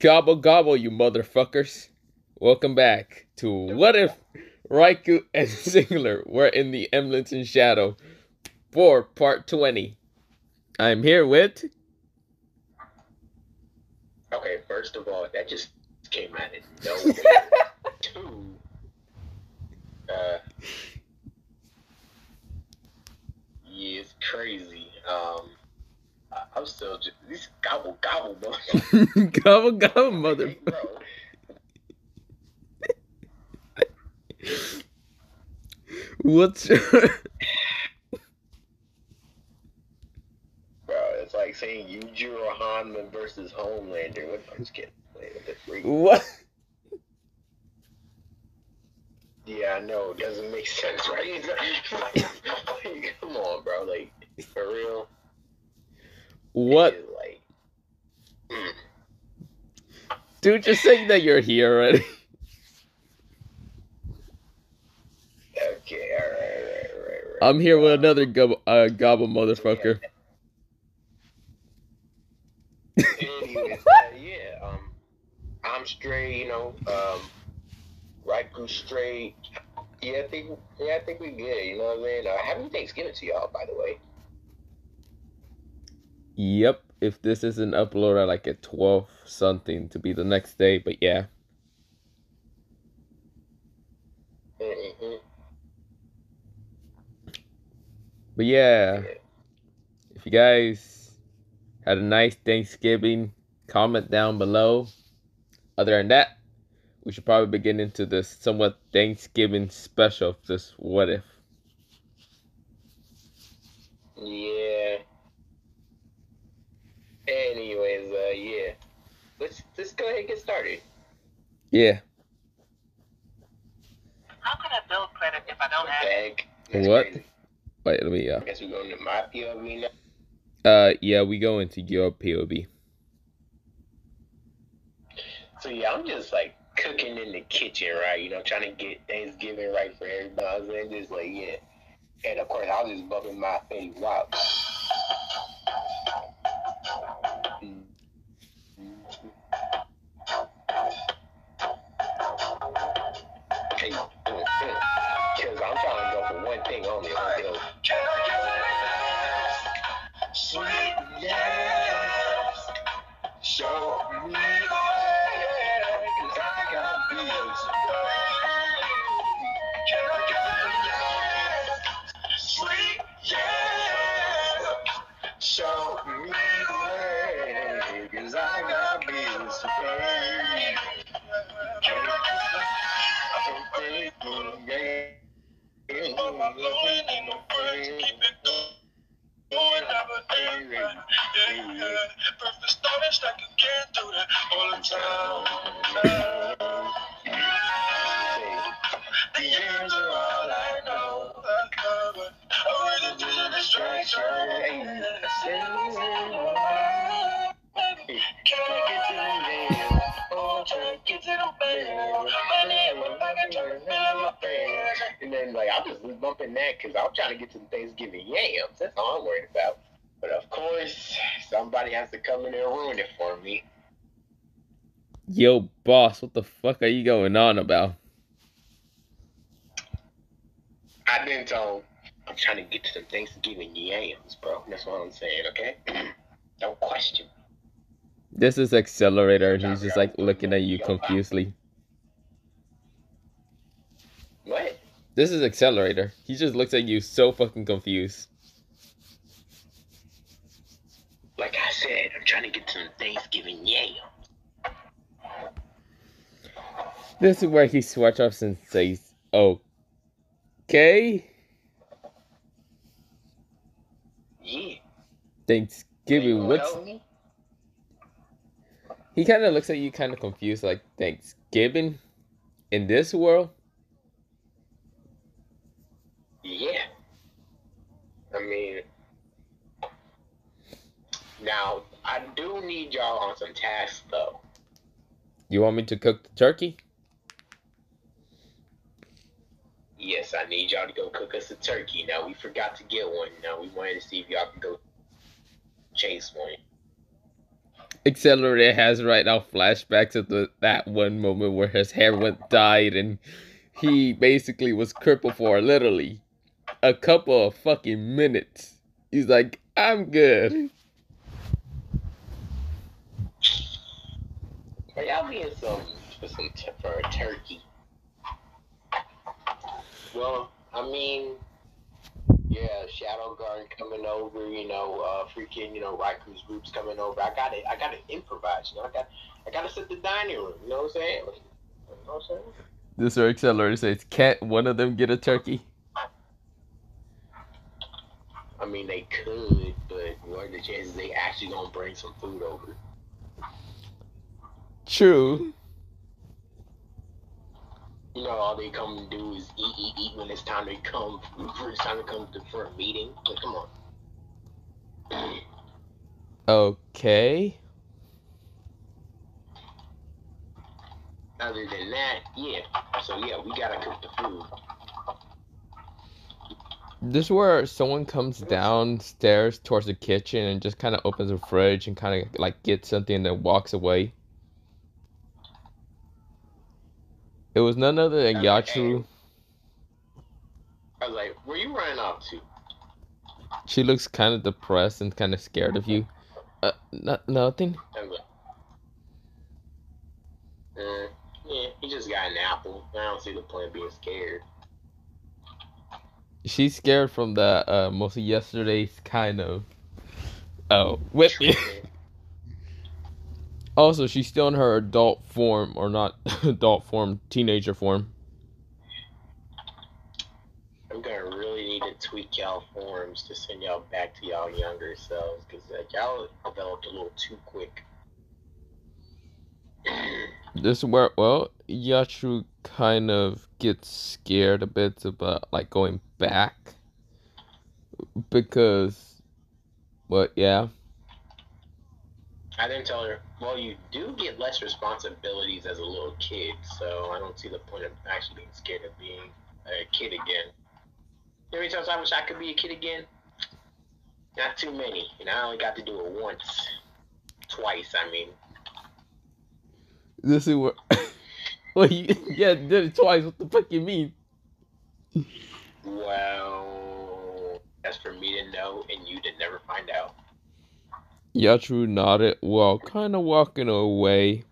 Gobble gobble, you motherfuckers. Welcome back to What If Raikou and Singular were in the Eminence in Shadow for part 20. I'm here with... Okay, first of all, that just came out of nowhere. Two, yeah, it's crazy. I'm still just this gobble gobble, bro. Gobble gobble, motherfucker. Bro. What's... Bro, it's like saying Yujiro Hanma versus Homelander. I'm just kidding. What the freak? What? Yeah, I know. It doesn't make sense, right? Like, come on, bro. Like, for real. What? Like, Dude, just saying that you're here already. Okay, alright. I'm here with another gobble motherfucker. Anyways, yeah, I'm straight, Raikou straight. I think we good, you know what I'm saying? Happy Thanksgiving to y'all, by the way. Yep, if this isn't uploaded like at 12 something to be the next day, but yeah. Mm-hmm. But yeah, if you guys had a nice Thanksgiving, comment down below. Other than that, we should probably begin into this somewhat Thanksgiving special of this What If. Yeah. Anyways, yeah. Let's go ahead and get started. Yeah. How can I build credit if I don't have it? What? Crazy. Wait, let me, I guess we're going to my POV now. yeah, we go into your POV. So yeah, I'm just like cooking in the kitchen, right? Trying to get Thanksgiving right for everybody. And just like, yeah. And of course, I was just bumping my Fetty Wap. Because I'm trying to go for one thing only. Sweet yes, show me cause I got bills. Sweet yes, show me the way cause I got bills to pay. Perfect started like you can't do that all the time. The years are all I know. I really do the distraction. Can I get to the nail? Oh, try to get to the bell. My name was back and turn in my face. And then, like, I'm just bumping that because I'm trying to get to the Thanksgiving yams. That's all I'm worried about. But of course, somebody has to come in and ruin it for me. Yo, boss, what the fuck are you going on about? I didn't tell him. I'm trying to get to the Thanksgiving yams, bro. That's what I'm saying, okay? Don't question. This is Accelerator, and he's just like looking at you confusedly. What? This is Accelerator. He just looks at you so fucking confused. Like I said, I'm trying to get to the Thanksgiving yams. This is where he switch off and says, okay. Yeah. Thanksgiving, what's... He kind of looks at you kind of confused, like, Thanksgiving? In this world? Yeah. I mean, now, I do need y'all on some tasks, though. You want me to cook the turkey? Yes, I need y'all to go cook us a turkey. Now, we forgot to get one. Now, we wanted to see if y'all can go chase one. Accelerator has right now flashbacks of that one moment where his hair went dyed and he basically was crippled for literally a couple of fucking minutes. He's like, I'm good. Are y'all being for a turkey? Well, I mean, yeah, Shadow Garden coming over, freaking, Raiku's groups coming over. I gotta improvise, I gotta set the dining room, you know what I'm saying? You know what I'm saying? This or Accelerator says, can't one of them get a turkey? I mean, they could, but what are the chances they actually gonna bring some food over? True. All they come and do is eat when it's time to come. It's time to come for a meeting. Like, come on. Okay. Other than that, yeah. So yeah, we gotta cook the food. This is where someone comes downstairs towards the kitchen and just kind of opens the fridge and kind of like gets something and then walks away. It was none other than Yatru. I was like, where you running off to? She looks kind of depressed and kind of scared of you. Nothing. I was like, yeah, he just got an apple. I don't see the point of being scared. She's scared from the mostly yesterday's kind of whip me. Also, she's still in her adult form, or not adult form, teenager form. I'm gonna really need to tweak y'all forms to send y'all back to y'all younger selves, because y'all developed a little too quick. This is where, well, Yatru kind of gets scared a bit about like going back because, yeah. I didn't tell her, well, you do get less responsibilities as a little kid, so I don't see the point of actually being scared of being a kid again. You know how many times I wish I could be a kid again? Not too many. I only got to do it once. Twice, I mean. This is where... well, yeah, did it twice. What the fuck you mean? Well, that's for me to know and you to never find out. Yatru nodded while kind of walking away.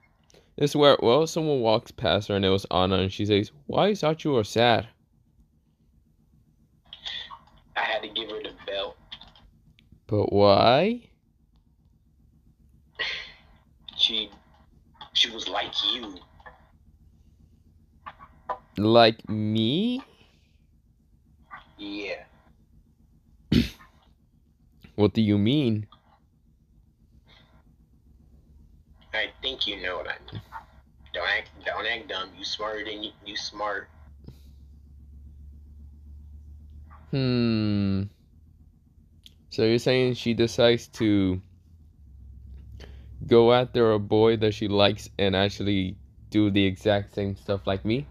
This is where, well, someone walks past her and it was Anna and she says, why is Yatru sad? I had to give her the belt. But why? She was like you. Like me? Yeah. What do you mean? I think you know what I mean. Don't act dumb. You smarter than you smart. So you're saying she decides to go after a boy that she likes and actually do the exact same stuff like me?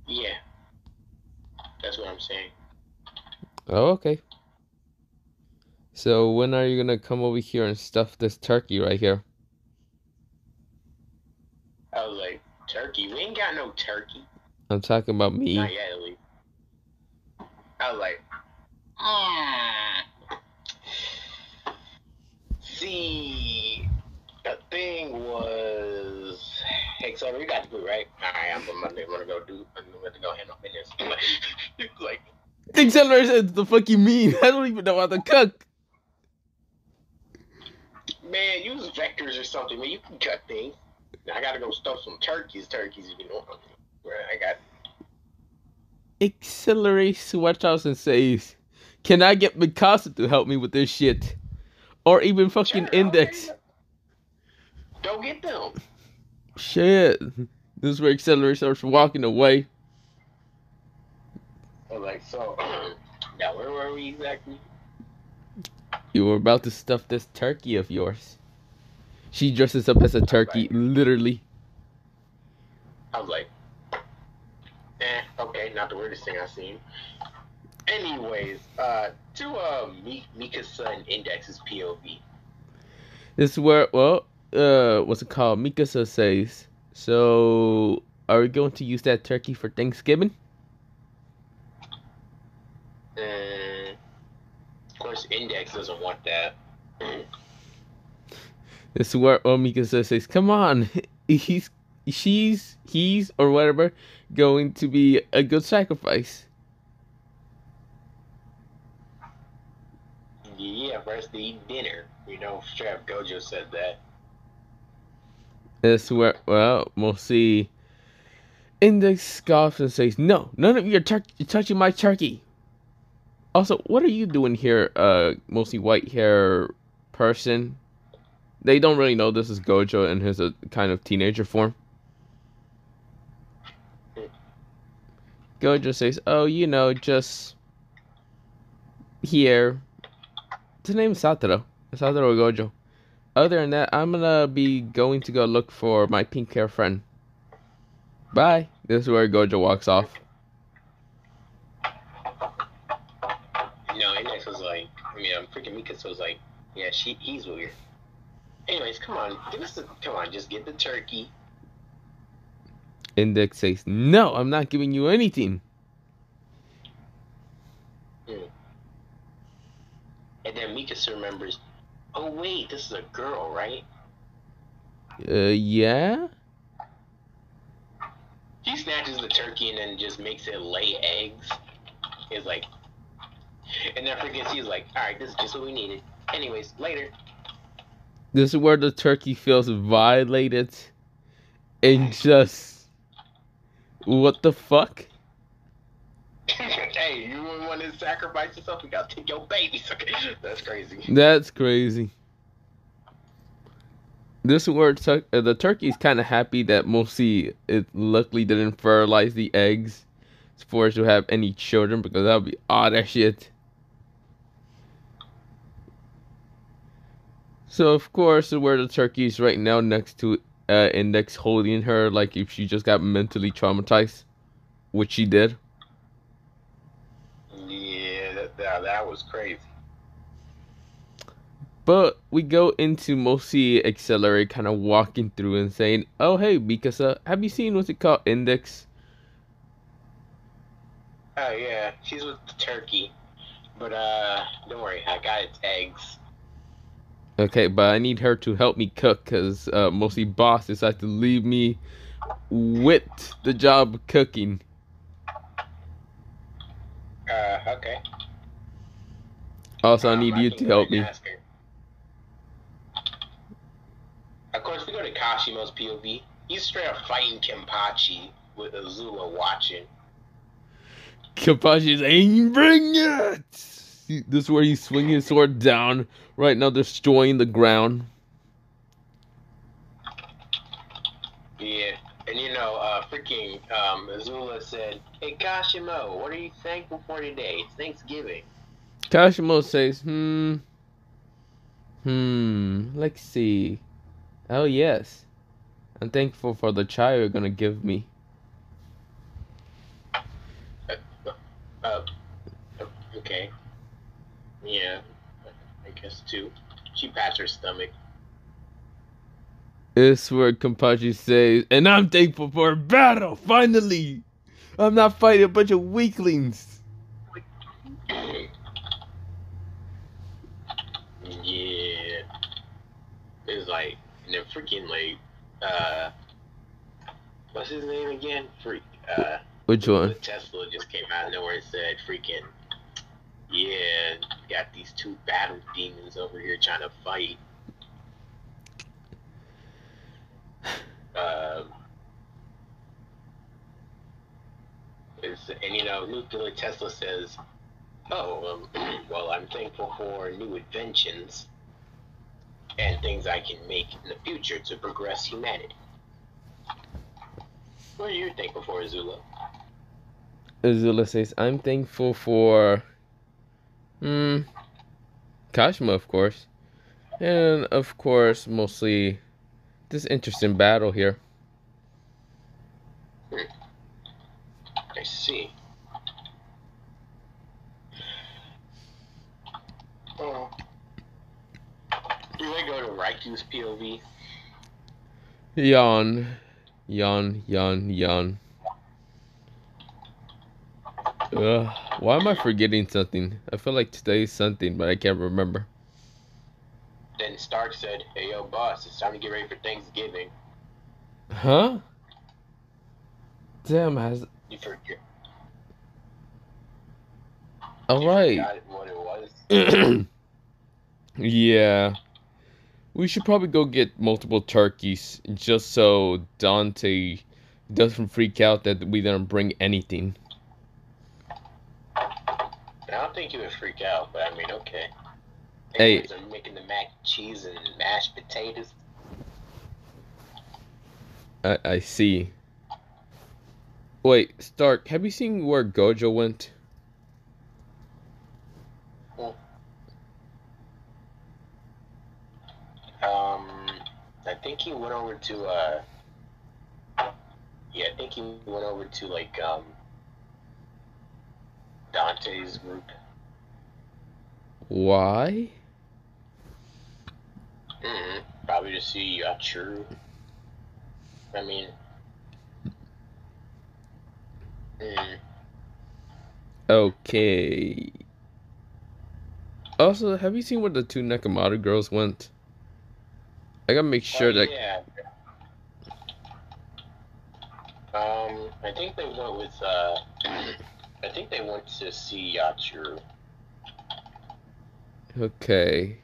Yeah. That's what I'm saying. Oh, okay. So when are you gonna come over here and stuff this turkey right here? I was like, turkey? We ain't got no turkey. I'm talking about me. Not yet, at least. I was like, See, the thing was, hey, so we got to do right. All right, I'm gonna go handle business. Like, Accelerator says, the fuck you mean? I don't even know how to cook. Man, use vectors or something. Man, you can cut things. I gotta go stuff some turkeys, if you know what I mean. Where I got. Accelerate sweathouse and says, can I get Mikasa to help me with this shit? Or even fucking Index. Go get them. Shit. This is where Accelerate starts walking away. I was like, so, now where were we exactly? You were about to stuff this turkey of yours. She dresses up as a turkey, literally. I was like, okay, not the weirdest thing I've seen. Anyways, to Mikasa and Index's POV. This is where, well, what's it called? Mikasa says, so are we going to use that turkey for Thanksgiving? Of course, Index doesn't want that. This is where Mikasa says, come on, he's, or whatever, going to be a good sacrifice. Yeah, first to eat dinner. You know, Chef Gojo said that. This is where, well, we'll see. Index scoffs and says, no, none of you are touching my turkey. Also, what are you doing here, mostly white hair person? They don't really know this is Gojo in his kind of teenager form. Gojo says, oh, you know, just here. His name is Satoru. Satoru Gojo. Other than that, I'm gonna be going to go look for my pink hair friend. Bye. This is where Gojo walks off. No, Index was like, freaking Mikasa was like, yeah, he's weird. Anyways, come on, just get the turkey. Index says, no, I'm not giving you anything. And then Mikasa remembers, oh wait, this is a girl, right? Yeah? She snatches the turkey and then just makes it lay eggs. It's like, and then freaking she's like, alright, this is just what we needed. Anyways, later. This is where the turkey feels violated and just, what the fuck? Hey, you want to sacrifice yourself? We gotta take your babies. Okay, that's crazy. That's crazy. This is where the turkey's kind of happy that mostly it luckily didn't fertilize the eggs for it to have any children, because that would be odd as shit. So of course, where the turkey is right now next to Index, holding her like if she just got mentally traumatized, which she did. Yeah, that was crazy. But we go into mostly Accelerate kind of walking through and saying, oh hey Mikasa, have you seen what's it called, Index? Oh yeah, she's with the turkey. But don't worry, I got its eggs. Okay, but I need her to help me cook, because mostly boss decided to leave me with the job of cooking. Okay. Also, I need you to help me. Of course, we go to Kashima's POV. He's straight up fighting Kenpachi with Azula watching. Kenpachi's saying, bring it! This is where he's swinging his sword down, right now destroying the ground. Yeah, and freaking Azula said, hey Kashimo, what are you thankful for today? It's Thanksgiving. Kashimo says, let's see. Oh yes, I'm thankful for the child you're gonna give me. Okay. Yeah, I guess too. She pats her stomach. This where Kenpachi says, and I'm thankful for a battle, finally! I'm not fighting a bunch of weaklings. Yeah. It's like, and then freaking like, what's his name again? Which one? Tesla just came out of nowhere and said, freaking, yeah, got these two battle demons over here trying to fight. And Nuclear Tesla says, oh, well, I'm thankful for new inventions and things I can make in the future to progress humanity. What are you thankful for, Azula? Azula says, I'm thankful for Kashima, of course. And of course, mostly this interesting battle here. I see. Oh. We may go to Raiku's POV. Yawn. Yawn, yawn, yawn. Why am I forgetting something? I feel like today's something, but I can't remember. Then Stark said, "Hey, yo, boss, it's time to get ready for Thanksgiving." Huh? Damn, has... You forget. Alright. You forgot what it was? Yeah. We should probably go get multiple turkeys, just so Dante doesn't freak out that we didn't bring anything. I don't think he would freak out, but I mean, okay. Hey. Anyways, I'm making the mac and cheese and mashed potatoes. I see. Wait, Stark, have you seen where Gojo went? I think he went over to, yeah, I think he went over to, like, Dante's group. Why? Probably to see Yachuru. I mean, Okay. Also, have you seen where the two Nekomaru girls went? I gotta make sure that... Yeah. I think they went with, I think they went to see Yachuru. Okay.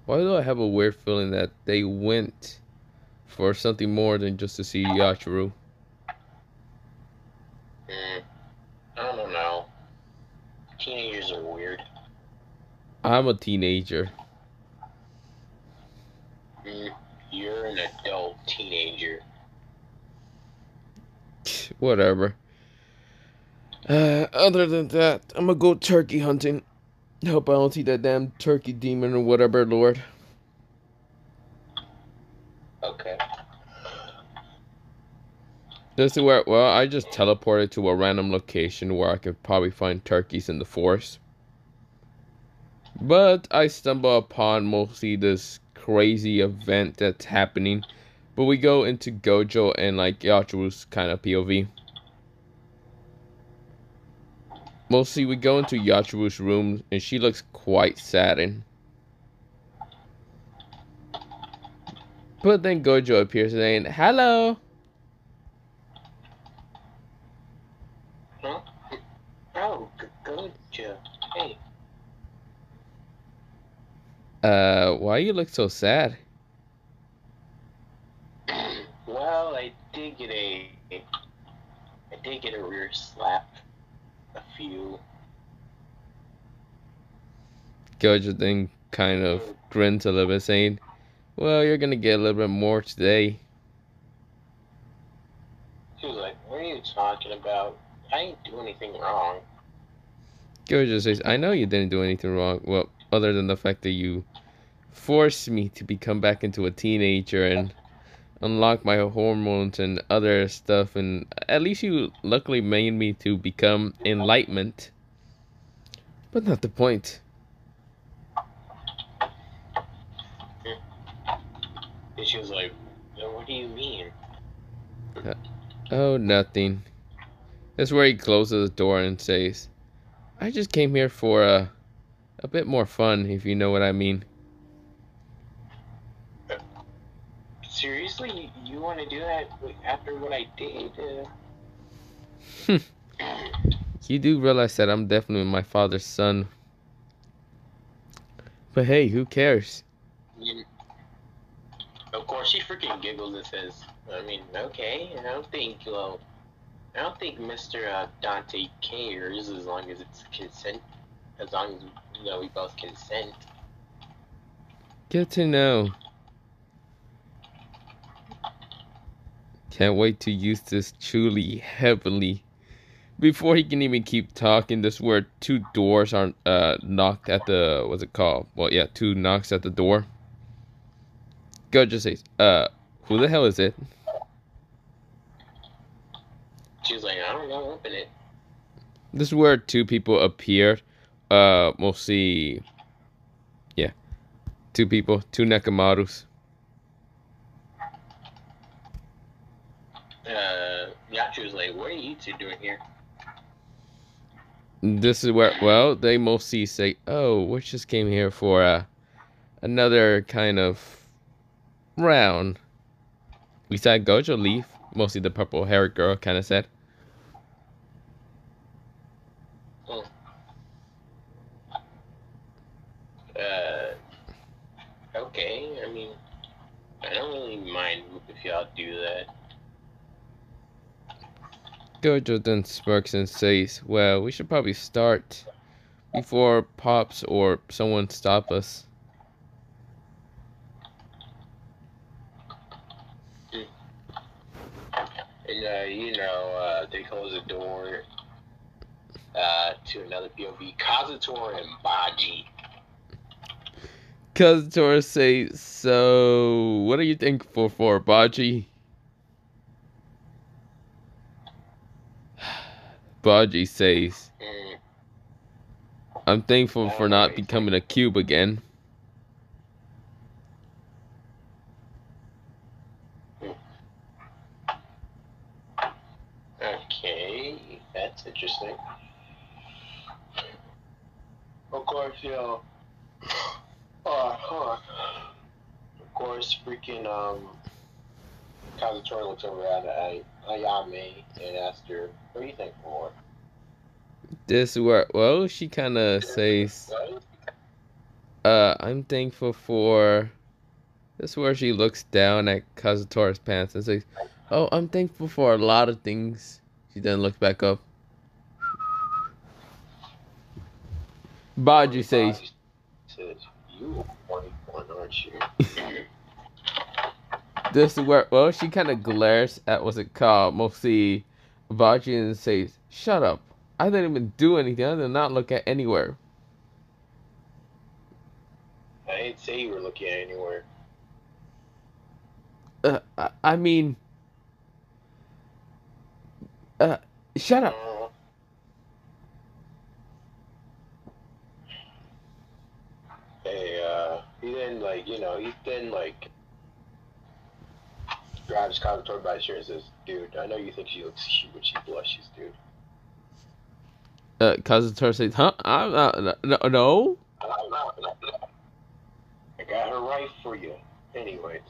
Why do I have a weird feeling that they went for something more than just to see Yachuru? I don't know. Teenagers are weird. I'm a teenager. You're an adult teenager. Whatever. Other than that, I'm gonna go turkey hunting. Hope I don't see that damn turkey demon or whatever, Lord. Okay. This is where, well, I just teleported to a random location where I could probably find turkeys in the forest. But I stumble upon mostly this crazy event that's happening. But we go into Gojo and like Yachuru's kind of POV. Mostly we go into Yachuru's room and she looks quite saddened. But then Gojo appears saying, "Hello." Huh? Oh, Gojo. Hey. Why you look so sad? Well, I did get a rear slap. A few. Gojo then kind of grins a little bit, saying, "Well, you're gonna get a little bit more today." She was like, "What are you talking about? I didn't do anything wrong." Gojo says, "I know you didn't do anything wrong. Well, other than the fact that you forced me to become back into a teenager and unlock my hormones and other stuff, and at least you luckily made me to become enlightenment. But not the point." And she was like, "What do you mean?" Oh, nothing. That's where he closes the door and says, "I just came here for a bit more fun, if you know what I mean." Seriously, you want to do that after what I did? You do realize that I'm definitely my father's son. But hey, who cares? Of course, she freaking giggles and says, "I mean, okay, I don't think Mr. Dante cares as long as it's consent, as long as, we both consent." Good to know. Can't wait to use this truly heavily. Before he can even keep talking, this is where two doors are knocked at the, what's it called? Well, yeah, two knocks at the door. Gojo says, who the hell is it? She was like, "I don't know, open it." This is where two people appeared. Mostly, yeah. two people, two Nekomaru's. Yachu's like, what are you two doing here? This is where, well, they mostly say, oh, we just came here for another kind of round. We saw Gojo leave, mostly the purple-haired girl kind of said. Hmm. Okay, I mean, I don't really mind if y'all do that. Gojo then smirks and says, well, we should probably start before Pops or someone stop us. And, they close the door to another POV, Kazutora and Baji. Kazutora says, so, what are you thankful for, Baji? Baji says, I'm thankful for not becoming a cube again. Okay, that's interesting. Of course, hold on. Of course, freaking, Kazutora looks over at Ayame and asks her, what do you think for? This is where, well, she kind of says, I'm thankful for, this is where she looks down at Kazutora's pants and says, oh, I'm thankful for a lot of things. She then looks back up. Baji says, you are 21, aren't you? this is where, well, she kind of glares at what's it called, mostly Baji, and says, shut up. I didn't even do anything. I did not look at anywhere. I didn't say you were looking at anywhere. I mean, shut up. Hey, he then grabs Kazutora by the shirt and says, dude, I know you think she looks cute when she blushes, dude. Kazutora says, huh? No. I got her right for you. Anyways.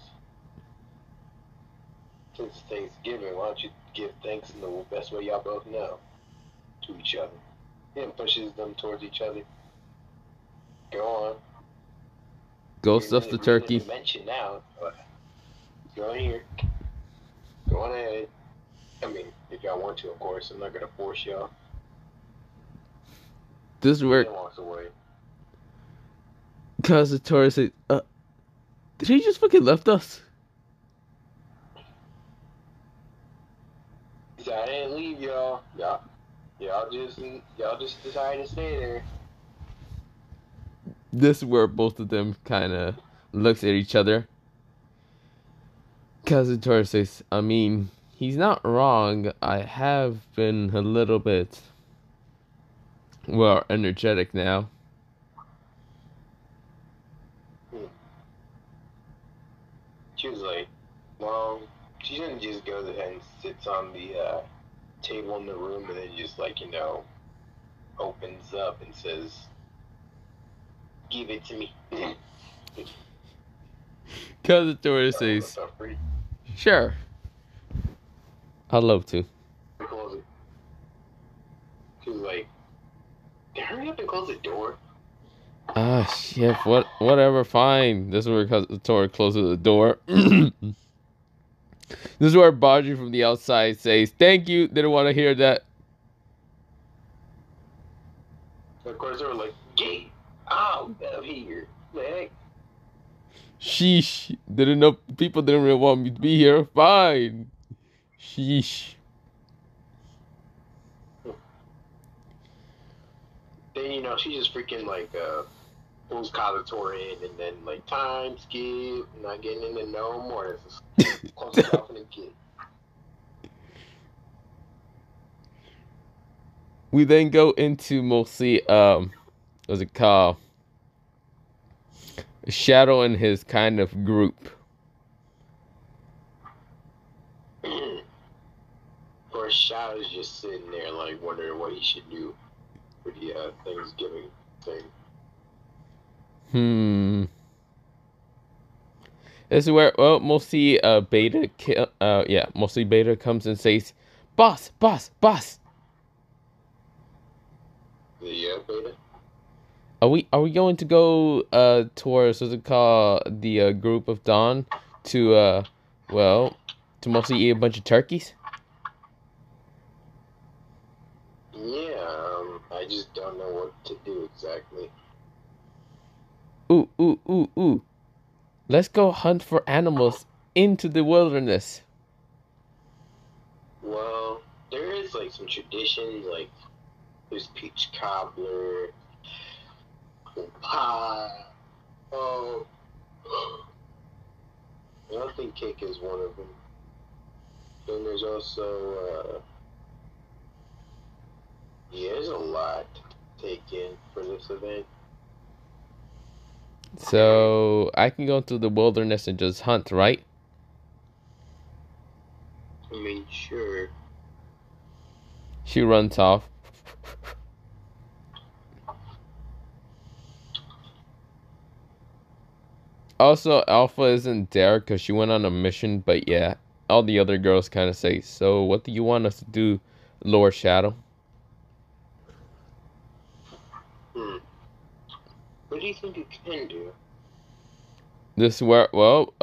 Since it's Thanksgiving, why don't you give thanks in the best way y'all both know? To each other. He pushes them towards each other. Go on. Go stuff the turkey. Mention now. Go in here. Go on ahead. I mean, if y'all want to, of course. I'm not gonna force y'all. This is where walks away. Kazutora says, did he just fucking left us? He said, I didn't leave y'all. Y'all just decided to stay there. This is where both of them kind of looks at each other. Kazutora says, I mean, he's not wrong. I have been a little bit, well, energetic now. She was like, well, she didn't just go ahead and sits on the table in the room and then just opens up and says, give it to me. Kazutora says, sure. I'd love to. She was like, hurry up and close the door. Shit, whatever, fine. This is where Kazutora closes the door. This is where Baji from the outside says, thank you, didn't want to hear that. Of course, they were like, get out of here. Like, sheesh, didn't know, people didn't really want me to be here. Fine. Sheesh. Then, she just freaking pulls Kazutora in and then time skip, not getting into no more. Close it off in the kid. We then go into mostly what's it called? Shadow and his kind of group. Of course, Shadow's just sitting there, like, wondering what he should do for the Thanksgiving thing. This is where, well, mostly Beta, mostly Beta comes and says, "Boss, boss, boss." The Beta. Are we going to go towards what's it called, the group of Dawn to to mostly eat a bunch of turkeys? Yeah, I just don't know what to do exactly. Ooh. Let's go hunt for animals into the wilderness. Well, there is like some traditions, like there's peach cobbler, pie. Oh, I don't think cake is one of them. Then there's also there's a lot to take in for this event. So I can go into the wilderness and just hunt, right? I mean, sure. She runs off. Also, Alpha isn't there because she went on a mission, but yeah, all the other girls kind of say, "So, what do you want us to do, Lord Shadow?" What do you think you can do? This is where, well,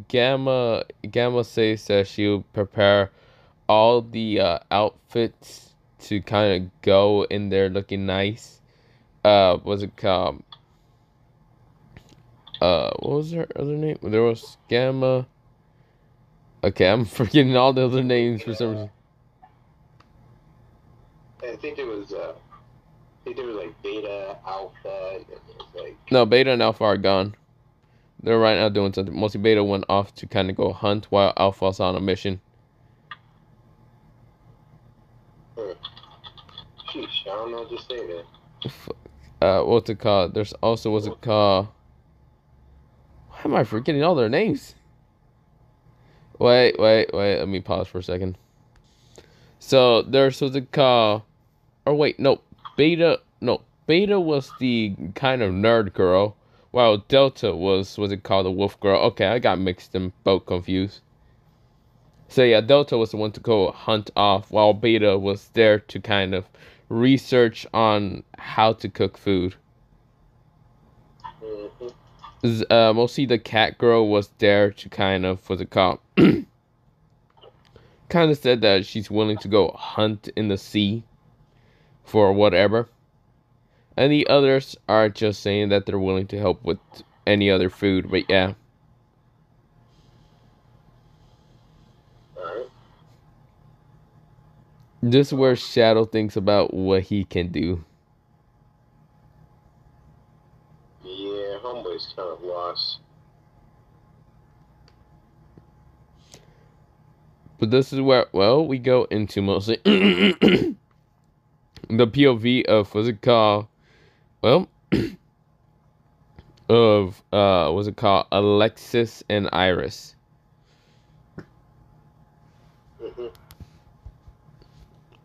Gamma says that she'll prepare all the outfits to kind of go in there looking nice. What's it called? What was her other name? There was Gamma. Okay, I'm forgetting all the other names for some reason. I think there was like Beta, Alpha, and then there's like No, Beta and Alpha are gone. They're right now doing something. Mostly Beta went off to kind of go hunt while Alpha's on a mission. Sheesh, I don't know what to say there. What's it called? There's also, what's it called? Why am I forgetting all their names? Wait. Let me pause for a second. So there's what's it called? Or wait, no. Beta was the kind of nerd girl, while Delta was it called, the wolf girl. Okay, I got mixed them both confused. So yeah, Delta was the one to go hunt off, while Beta was there to kind of research on how to cook food. Mostly the cat girl was there to kind of, what's it called? Kind of said that she's willing to go hunt in the sea for whatever. And the others are just saying that they're willing to help with any other food, but yeah. Alright. This is where Shadow thinks about what he can do. Yeah, Homeboy's kind of lost. But this is where, well, we go into mostly the POV of, what's it called? Well, of, what's it called? Alexis and Iris.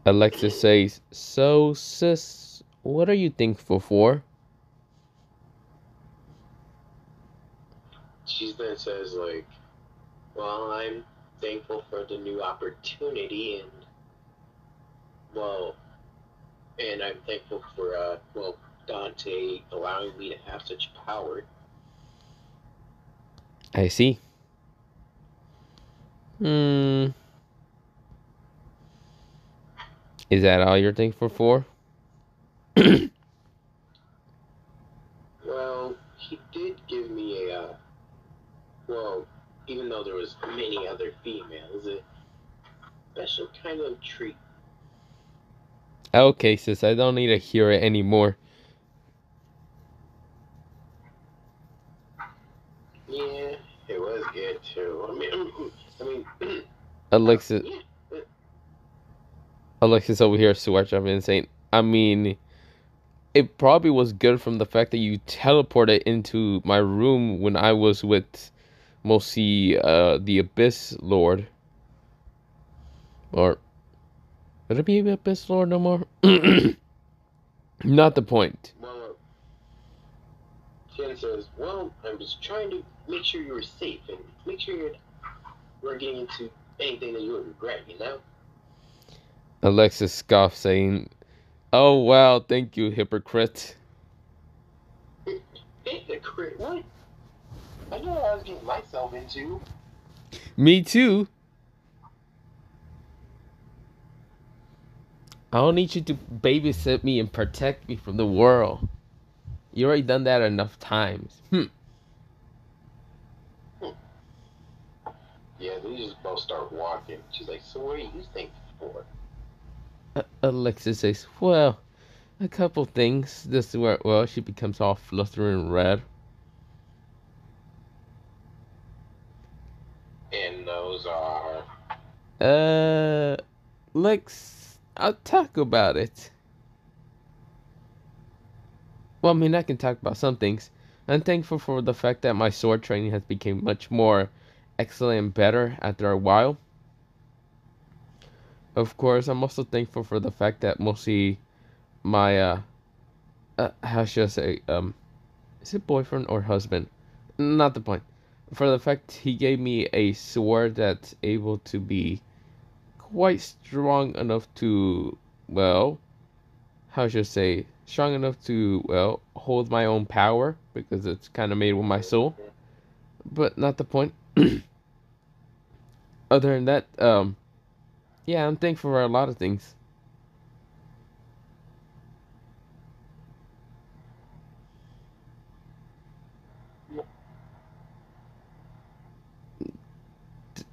Alexis says, "So, sis, what are you thankful for?" She then says, like, well, I'm thankful for the new opportunity, and I'm thankful for, Dante allowing me to have such power. I see. Is that all you're thankful for? Well, he did give me even though there was many other females, a special kind of treat. Okay, sis, I don't need to hear it anymore. Yeah, it was good too. I mean, Alexis, yeah. Alexis over here swatch up and saying, I mean, it probably was good from the fact that you teleported into my room when I was with mostly the Abyss Lord. Or would it be Abyss Lord no more? Not the point. Well, Jen says, well, I'm just trying to make sure you're safe and make sure you weren't getting into anything that you would regret, you know? Alexis scoffed, saying, "Oh wow, thank you, hypocrite." Hypocrite? What? I know what I was getting myself into. Me too. I don't need you to babysit me and protect me from the world. You already done that enough times. Yeah, they just both start walking. She's like, so what are you thankful for? Alexis says, "Well, a couple things." This is where, well, she becomes all fluttering red. And those are... I'll talk about it. Well, I mean, I can talk about some things. I'm thankful for the fact that my sword training has become much more excellent and better after a while. Of course, I'm also thankful for the fact that mostly my how should I say, is it boyfriend or husband? Not the point. For the fact he gave me a sword that's able to be quite strong enough to, well, how should I say, strong enough to, well, hold my own power because it's kind of made with my soul. But not the point. Other than that, yeah, I'm thankful for a lot of things.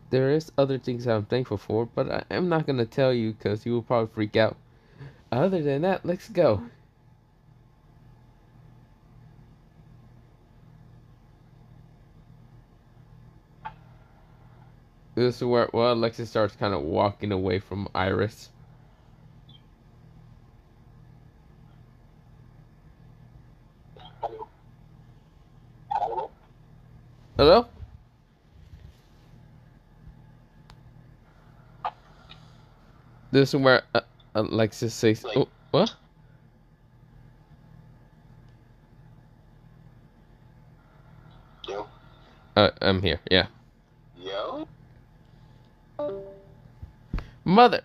There is other things I'm thankful for, but I'm not gonna tell you because you will probably freak out. Other than that, let's go. This is where, well, Alexis starts kind of walking away from Iris. Hello? This is where Alexis says, Like, "Oh, what?" yo, I'm here. Yeah, yo? mother.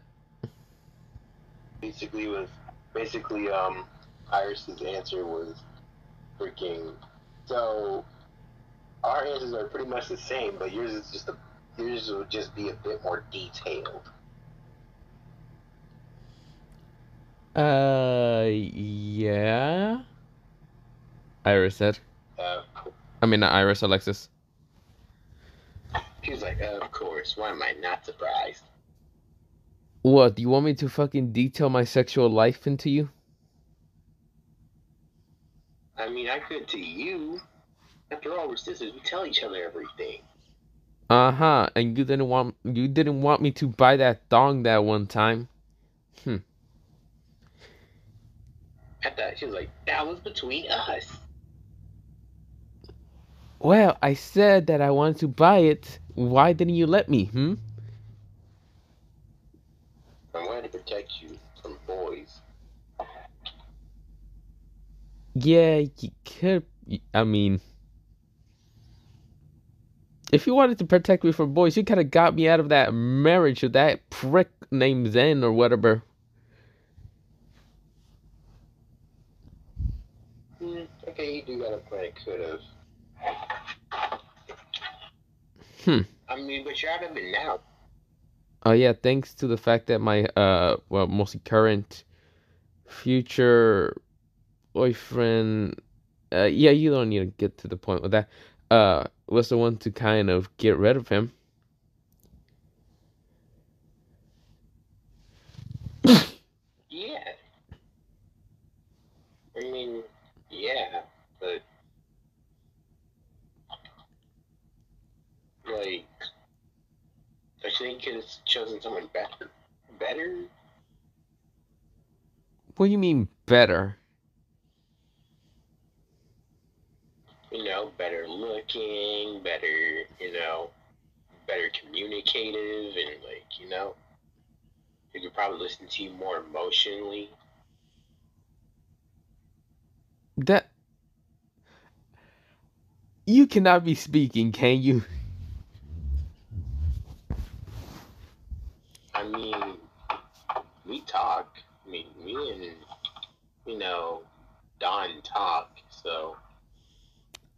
Basically, Iris's answer was freaking... So, our answers are pretty much the same, but yours will just be a bit more detailed. Yeah. Iris said. Uh, I mean, not Iris, Alexis. She was like, of course, why am I not surprised? What, do you want me to fucking detail my sexual life into you? I mean, I could to you. After all, we're sisters. We tell each other everything. Uh-huh, and you didn't want me to buy that thong that one time. I thought she was like, that was between us. Well, I said that I wanted to buy it. Why didn't you let me, I wanted to protect you from boys. Yeah, you could. I mean, if you wanted to protect me from boys, you could have got me out of that marriage with that prick named Zen or whatever. Okay, you do got a point. Could have. I mean, but you're out of it now. Oh yeah, thanks to the fact that my well, mostly current, future boyfriend, yeah, you don't need to get to the point with that. Was the one to kind of get rid of him. Yeah. I mean, yeah, but like, I think you could have chosen someone better. Better? What do you mean better? better looking, better, better communicative, and he could probably listen to you more emotionally. That you cannot be speaking, can you? I mean, we talk. I mean, me and Don talk. So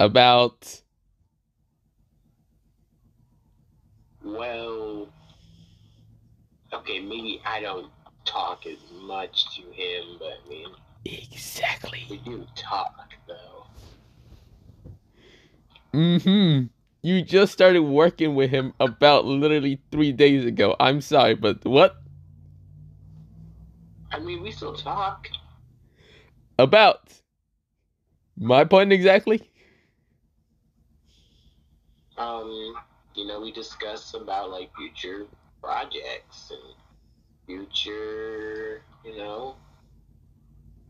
About well, okay, maybe I don't talk as much to him, but I mean, exactly. we do talk though. You just started working with him about literally 3 days ago. I'm sorry, but what? I mean, we still talk. About my point exactly? We discuss about like future projects and future,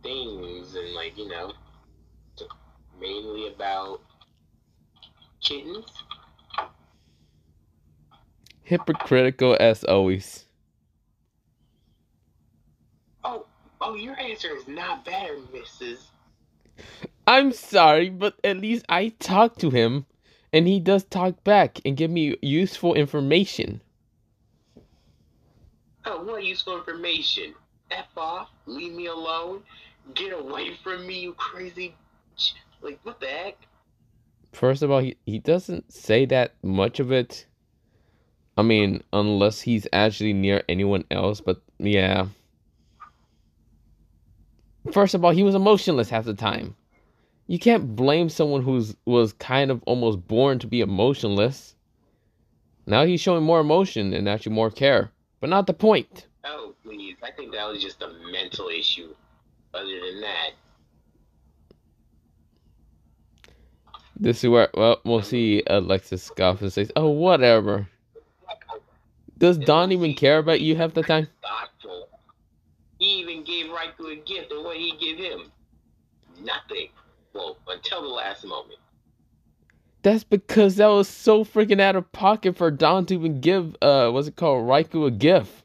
things, and mainly about kittens. Hypocritical as always. Oh, your answer is not better, Mrs. I'm sorry, but at least I talk to him, and he does talk back and give me useful information. Oh, what useful information? F off, leave me alone, get away from me, you crazy. Like, what the heck? First of all, he doesn't say that much of it. I mean, unless he's actually near anyone else, but yeah. First of all, he was emotionless half the time. You can't blame someone was kind of almost born to be emotionless. Now he's showing more emotion and actually more care, but not the point. Oh, please. I think that was just a mental issue. Other than that. This is where, well, we'll see Alexis scoff and says, oh, whatever. Does Don even care about you half the time? Thoughtful. He even gave Raikou a gift, and what did he give him? Nothing. Well, until the last moment. That's because that was so freaking out of pocket for Don to even give, Raikou a gift.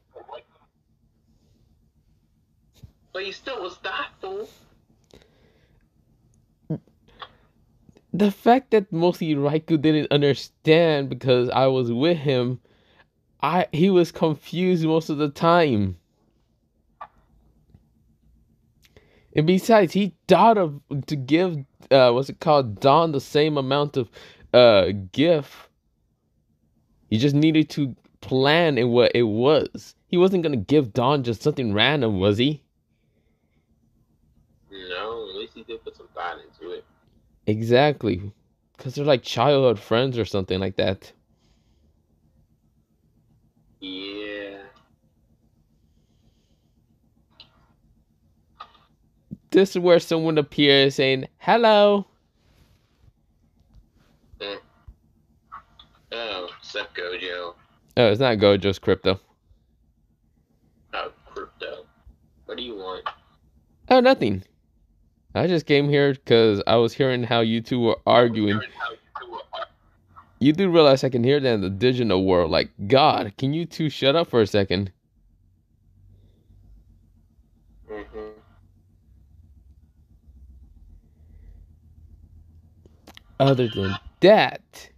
But he still was thoughtful. The fact that mostly Raikou didn't understand because I was with him, he was confused most of the time. And besides, he thought of to give Don the same amount of gift. He just needed to plan in what it was. He wasn't gonna give Don just something random, was he? No, at least he did put some thought into it. Exactly. Because they're like childhood friends or something like that. Yeah. This is where someone appears saying, hello. Oh, sup, Gojo? Oh, it's not Gojo's Crypto. Oh, Crypto. What do you want? Oh, nothing. I just came here because I was hearing how you two were arguing. You do realize I can hear that in the digital world. Like, God, can you two shut up for a second? Other than that,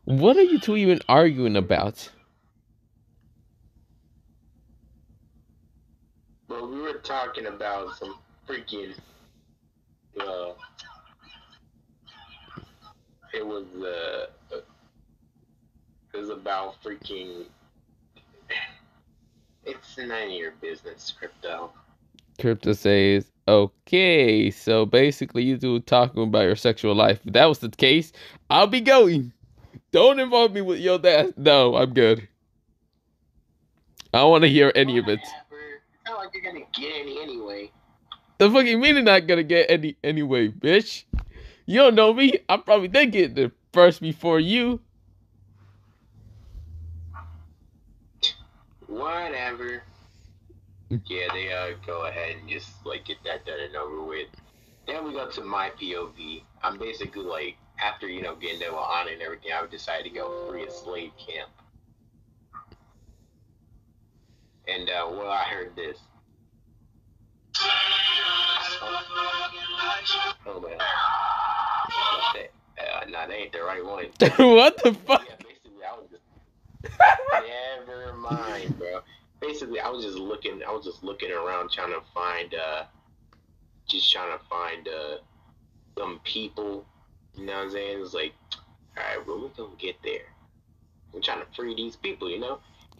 what are you two even arguing about? Well, we were talking about some freaking, it was about freaking, it's none of your business, Crypto. Crypto says, okay, so basically you two talking about your sexual life. If that was the case, I'll be going. Don't involve me with your dad. No, I'm good. I don't want to hear any of it. It's not like you're gonna get any anyway. The fucking meaning not gonna get any anyway, bitch. You don't know me. I probably did get the first before you. Whatever. Yeah, they go ahead and just like get that done and over with. Then we go to my POV. I'm basically like after, getting done with honor and everything, I would decide to go free a slave camp. And, well, I heard this. Oh, man. Nah, that ain't the right one. What the fuck? Yeah, basically, I was just... Never mind, bro. Basically, I was just looking around trying to find, some people. You know what I'm saying? It's like, all right, well, we're gonna get there. We're trying to free these people, you know?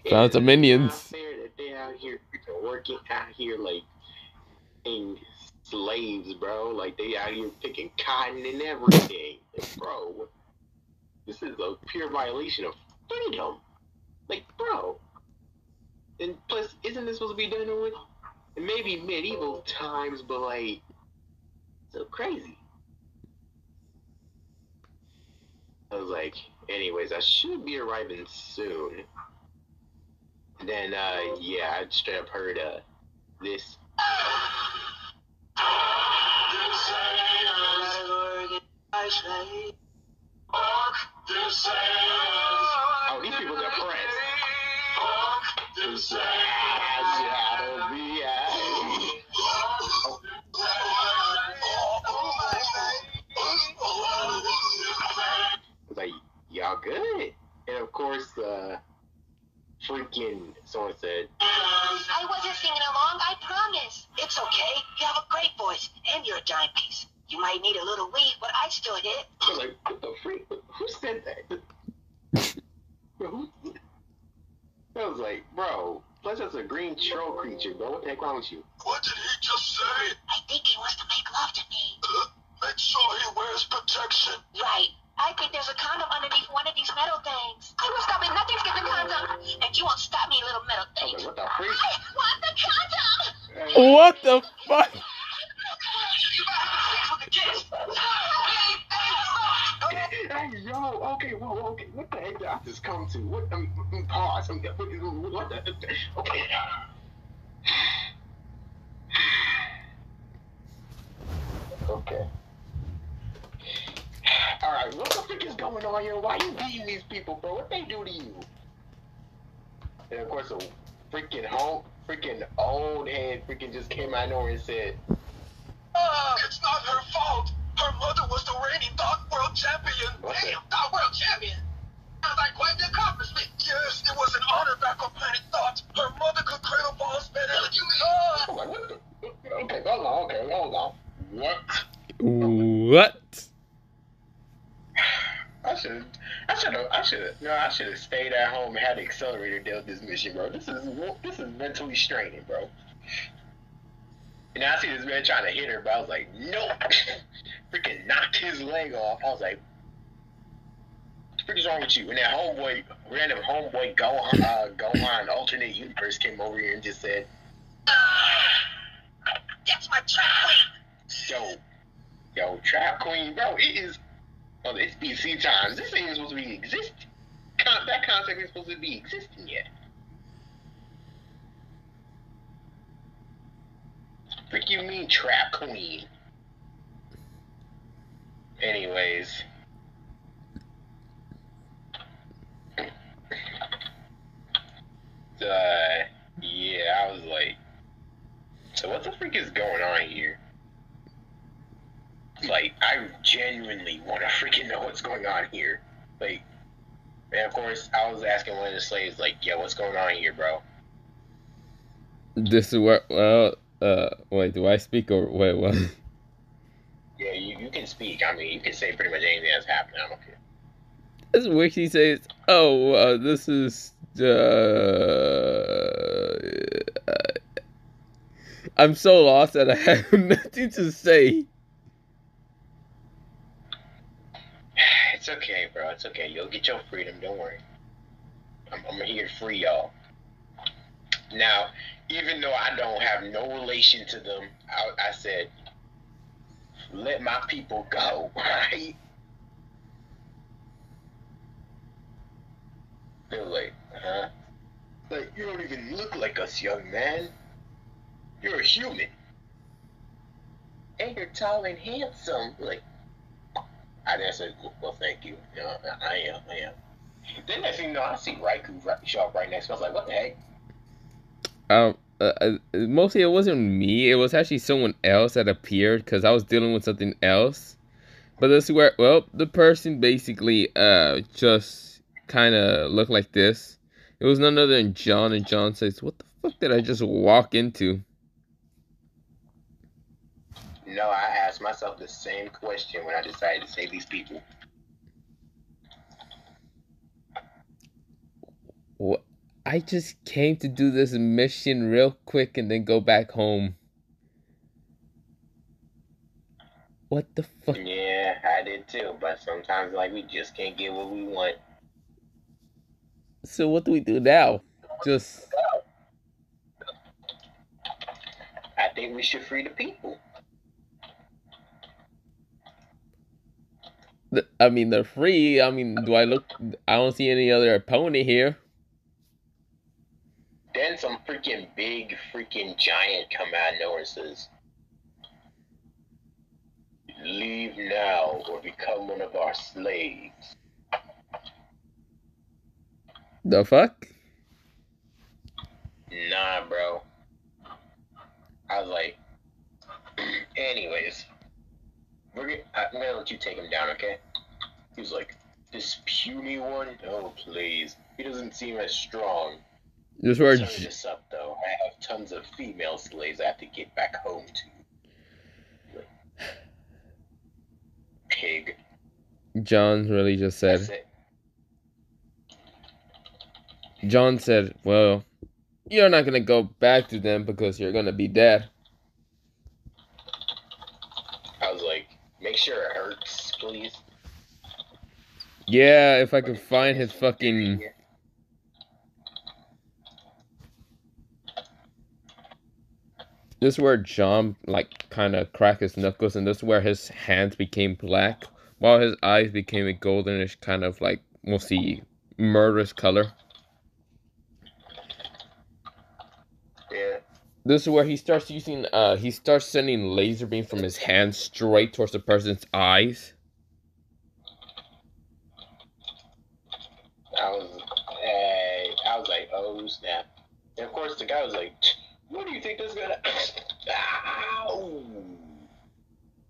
Found some minions. It's not fair that they out here working out here like being slaves, bro. Like they out here picking cotton and everything. Like, bro, this is a pure violation of freedom. Like, bro. And plus, isn't this supposed to be done with maybe medieval times, but like, so crazy. I was like, anyways, I should be arriving soon. And then, yeah, I straight up heard, this. Oh, these people are pressed. Like, y'all good? And of course, freaking someone said, I wasn't singing along, I promise. It's okay. You have a great voice, and you're a dime piece. You might need a little weed, but I still hit. I was like, what the freak? Who said that? Bro, I was like, bro, that's just a green troll creature, bro. What the heck wrong with you? What did he just say? I think he wants to make love to me. Make sure he wears protection. Right. I think there's a condom underneath one of these metal things. I will stop at nothing to get the condom. And you won't stop me, little metal I thing. was like, what the freak? I want the condom! What the fuck? Hey, yo, okay, whoa, okay, what the heck did I just come to? What, pause, what the, okay. Okay. Alright, what the frick is going on here? Why you beating these people, bro? What they do to you? And of course, a freaking old head freaking just came out of nowhere and said, It's not her fault. Her mother was the reigning Dark World Champion. Damn, Dark World Champion. Sounds like quite the accomplishment. Yes, it was an honor back on planet Thought. Her mother could cradle balls better. What you mean? I'm like, what the? Okay, hold on. What? I should have stayed at home and had the accelerator dealt this mission, bro. This is mentally straining, bro. And I see this man trying to hit her, but I was like, nope. Freaking knocked his leg off. I was like, what the frick is wrong with you? And that random homeboy Gohan alternate universe came over here and just said, That's my trap queen. Yo, Trap Queen, bro, it's BC times. This ain't supposed to be existing. That concept ain't supposed to be existing yet. Frick you mean Trap Queen? Anyways. Yeah, I was like, so what the freak is going on here? Like, I genuinely want to freaking know what's going on here. Like, and of course, I was asking one of the slaves, like, yo, what's going on here, bro? This is what, well, wait, do I speak or wait, what? Yeah, you can speak. I mean, you can say pretty much anything that's happening. I don't care. This is where he says, oh, this is, I'm so lost that I have nothing to say. It's okay, bro. It's okay. You'll get your freedom. Don't worry. I'm here to free y'all. Now, even though I don't have no relation to them, I said, let my people go, right? They're like, huh? Like, you don't even look like us, young man. You're a human. And you're tall and handsome. Like, I just said, well, thank you. I am. Then next thing you know, I see Raikou show up right next to me. I was like, what the heck? Mostly it wasn't me. It was actually someone else that appeared because I was dealing with something else. But this is where, well, the person basically just kind of looked like this. It was none other than John, and John says, "What the fuck did I just walk into?" No, I asked myself the same question when I decided to save these people. What? I just came to do this mission real quick and then go back home. What the fuck? Yeah, I did too. But sometimes, like, we just can't get what we want. So what do we do now? Just... I think we should free the people. I mean, they're free. I mean, do I look... I don't see any other opponent here. Then some freaking big freaking giant come out of nowhere and says, "Leave now or become one of our slaves." The fuck? Nah, bro. I was like, anyways, I'm gonna let you take him down, okay? He was like, "This puny one? Oh, please. He doesn't seem as strong." This where... Turn this up, though. I have tons of female slaves I have to get back home to. Pig. John really just said... That's it. John said, "Well, you're not gonna go back to them because you're gonna be dead." I was like, make sure it hurts, please. Yeah, if I could find his fucking... This is where John, like, kind of cracked his knuckles, and this is where his hands became black, while his eyes became a goldenish kind of, like, mostly murderous color. Yeah. This is where he starts using, he starts sending laser beam from his hands straight towards the person's eyes. I was like, oh snap. And of course the guy was like, "What do you think this is gonna..." Ow!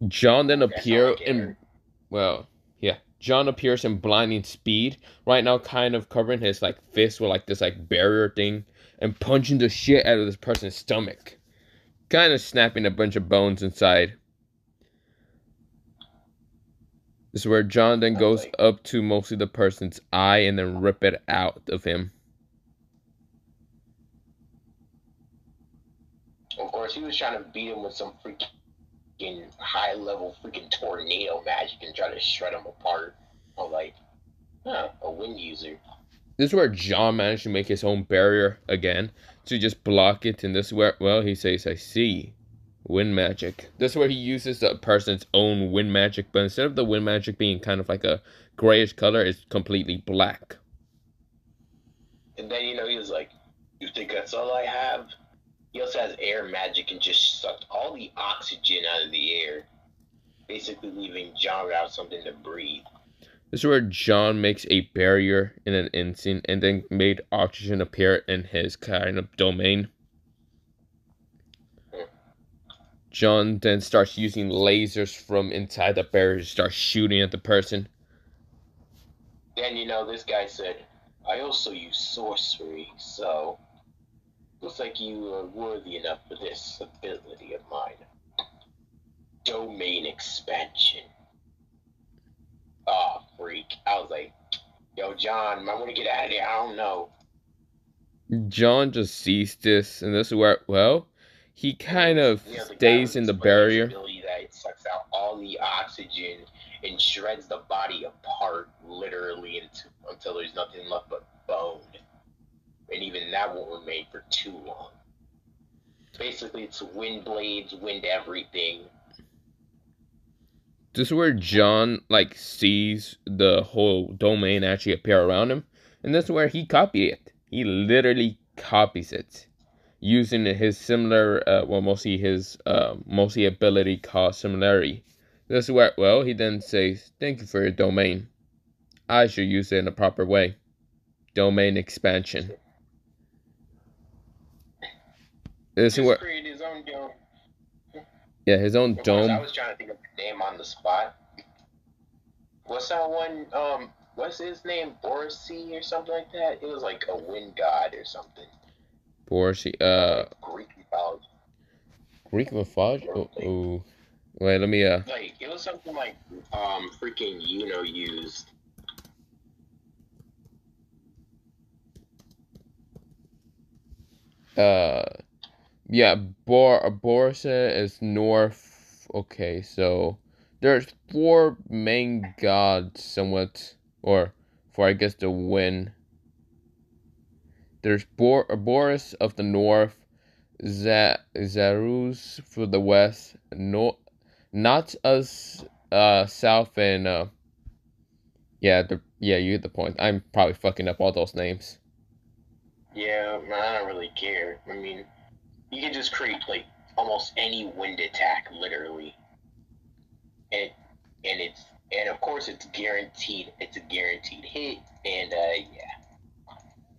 John then appeared in... Well, yeah. John appears in blinding speed, right now kind of covering his, like, fist with, like, this, like, barrier thing, and punching the shit out of this person's stomach. Kind of snapping a bunch of bones inside. This is where John then goes up to mostly the person's eye and then rip it out of him. Of course, he was trying to beat him with some freaking high-level freaking tornado magic and try to shred him apart. I'm like, a wind user. This is where John managed to make his own barrier again to just block it, and this is where, well, he says, "I see. Wind magic." This is where he uses the person's own wind magic, but instead of the wind magic being kind of like a grayish color, it's completely black. And then, he was like, "You think that's all I have?" He also has air magic and just sucked all the oxygen out of the air, basically leaving John without something to breathe. This is where John makes a barrier in an instant and then made oxygen appear in his kind of domain. John then starts using lasers from inside the barrier to start shooting at the person. Then, this guy said, "I also use sorcery, so looks like you are worthy enough for this ability of mine. Domain expansion." Oh, freak. I was like, "Yo, John, I want to get out of here. I don't know." John just sees this, and this is where, well, he kind of stays in the barrier. Ability that it sucks out all the oxygen and shreds the body apart, literally, until there's nothing left but bone. And even that won't remain for too long. Basically, it's wind blades, wind everything. This is where John, like, sees the whole domain actually appear around him, and this is where he copied it. He literally copies it, using his similar, mostly his, mostly ability called similarity, This is where, well, he then says, "Thank you for your domain. I should use it in a proper way. Domain expansion." This is where, created his own dome. yeah, his own Of course, I dome. was trying to think of the name on the spot. What's that one? What's his name? Borisy or something like that? It was like a wind god or something. Borsi, Greek mythology. Greek mythology? Oh. Wait, let me, Like, it was something like, freaking, used. yeah, Borsa is north. Okay, so there's 4 main gods, somewhat, or for I guess the wind. There's Boris of the north, Zarus for the west, no, not us, south, and yeah, you get the point. I'm probably fucking up all those names. Yeah, I don't really care. I mean, you can just create like almost any wind attack, literally, and of course it's guaranteed. It's a guaranteed hit, and yeah,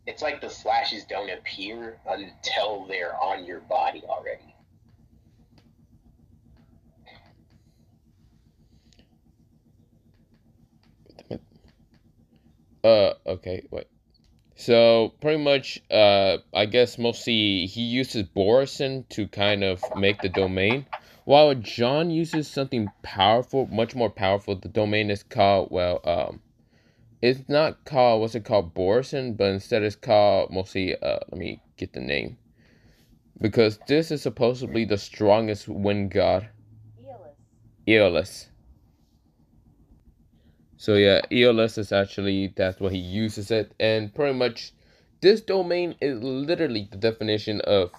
it's like the slashes don't appear until they're on your body already. Okay, wait. So pretty much, I guess mostly he uses Borison to kind of make the domain, while John uses something powerful, much more powerful. The domain is called, well, it's not called, what's it called, Borison, but instead it's called mostly, let me get the name, because this is supposedly the strongest wind god. Aeolus. So yeah, Aeolus is actually, that's what he uses it, and pretty much this domain is literally the definition of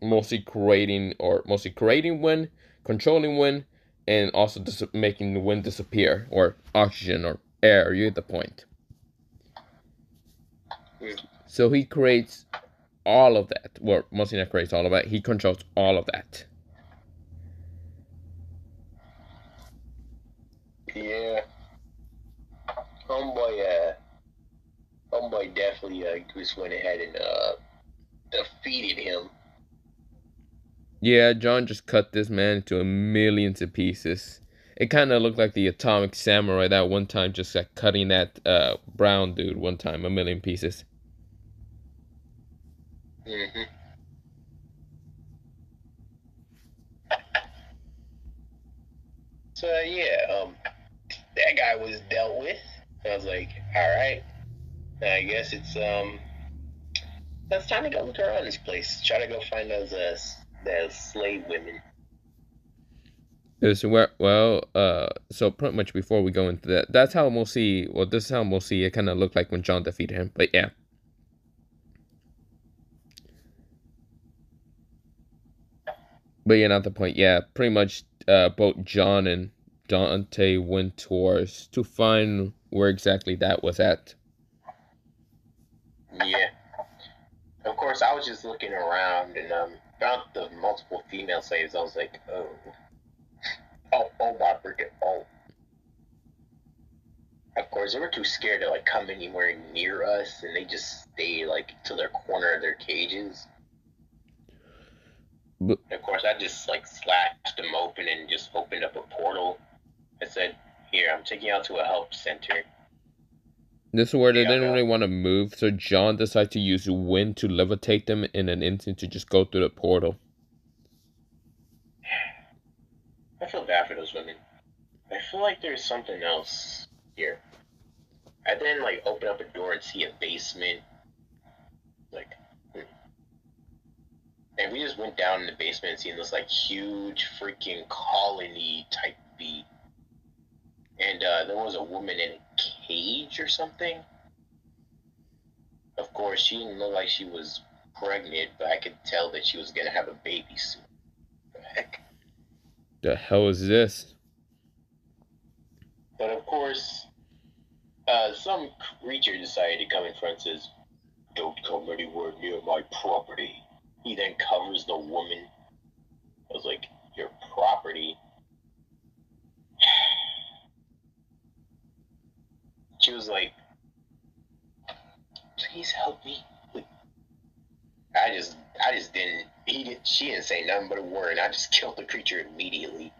mostly creating wind, controlling wind, and also making the wind disappear, or oxygen or air. You get the point. So he creates all of that. Well, mostly not creates all of that. He controls all of that. Yeah, homeboy definitely just went ahead and defeated him. Yeah, John just cut this man into a millions of pieces. It kind of looked like the Atomic Samurai that one time, just like cutting that brown dude one time, a million pieces. Mm-hmm. So yeah, that guy was dealt with. I was like, all right, I guess it's time to go look around this place. Try to go find those slave women. So pretty much before we go into that, that's how mostly, well, this is how mostly it kind of looked like when John defeated him. But yeah. But yeah, not the point. Yeah, pretty much both John and Dante went towards to find where exactly that was at. Yeah. Of course, I was just looking around and found the multiple female slaves. I was like, oh my freaking oh. Of course, they were too scared to like come anywhere near us, and they just stayed like to their corner of their cages. But of course, I just like slashed them open and just opened up a portal. I said, "Here, I'm taking you out to a help center." This is where they didn't really want to move, so John decided to use wind to levitate them in an instant to just go through the portal. I feel bad for those women. I feel like there's something else here. I then like open up a door and see a basement. Like, and we just went down in the basement and seen this like huge freaking colony type beat. And there was a woman in a cage or something. Of course, she didn't look like she was pregnant, but I could tell that she was gonna have a baby soon. What the heck? The hell is this? But of course, some creature decided to come in front and says, "Don't come anywhere near my property." He then covers the woman. I was like, "Your property?" she was like, please help me. I just didn't. She didn't say nothing but a word. I just killed the creature immediately.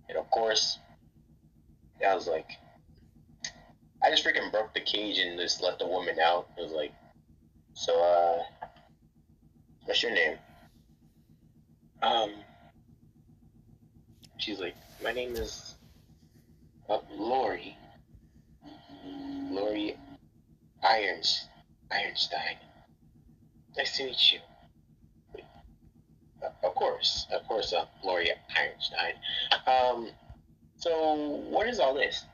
And of course, I was like, I just freaking broke the cage and just let the woman out. It was like, so, what's your name? She's like, my name is Lori. Lori Ironstein. Nice to meet you. Of course, Lori Ironstein. So what is all this?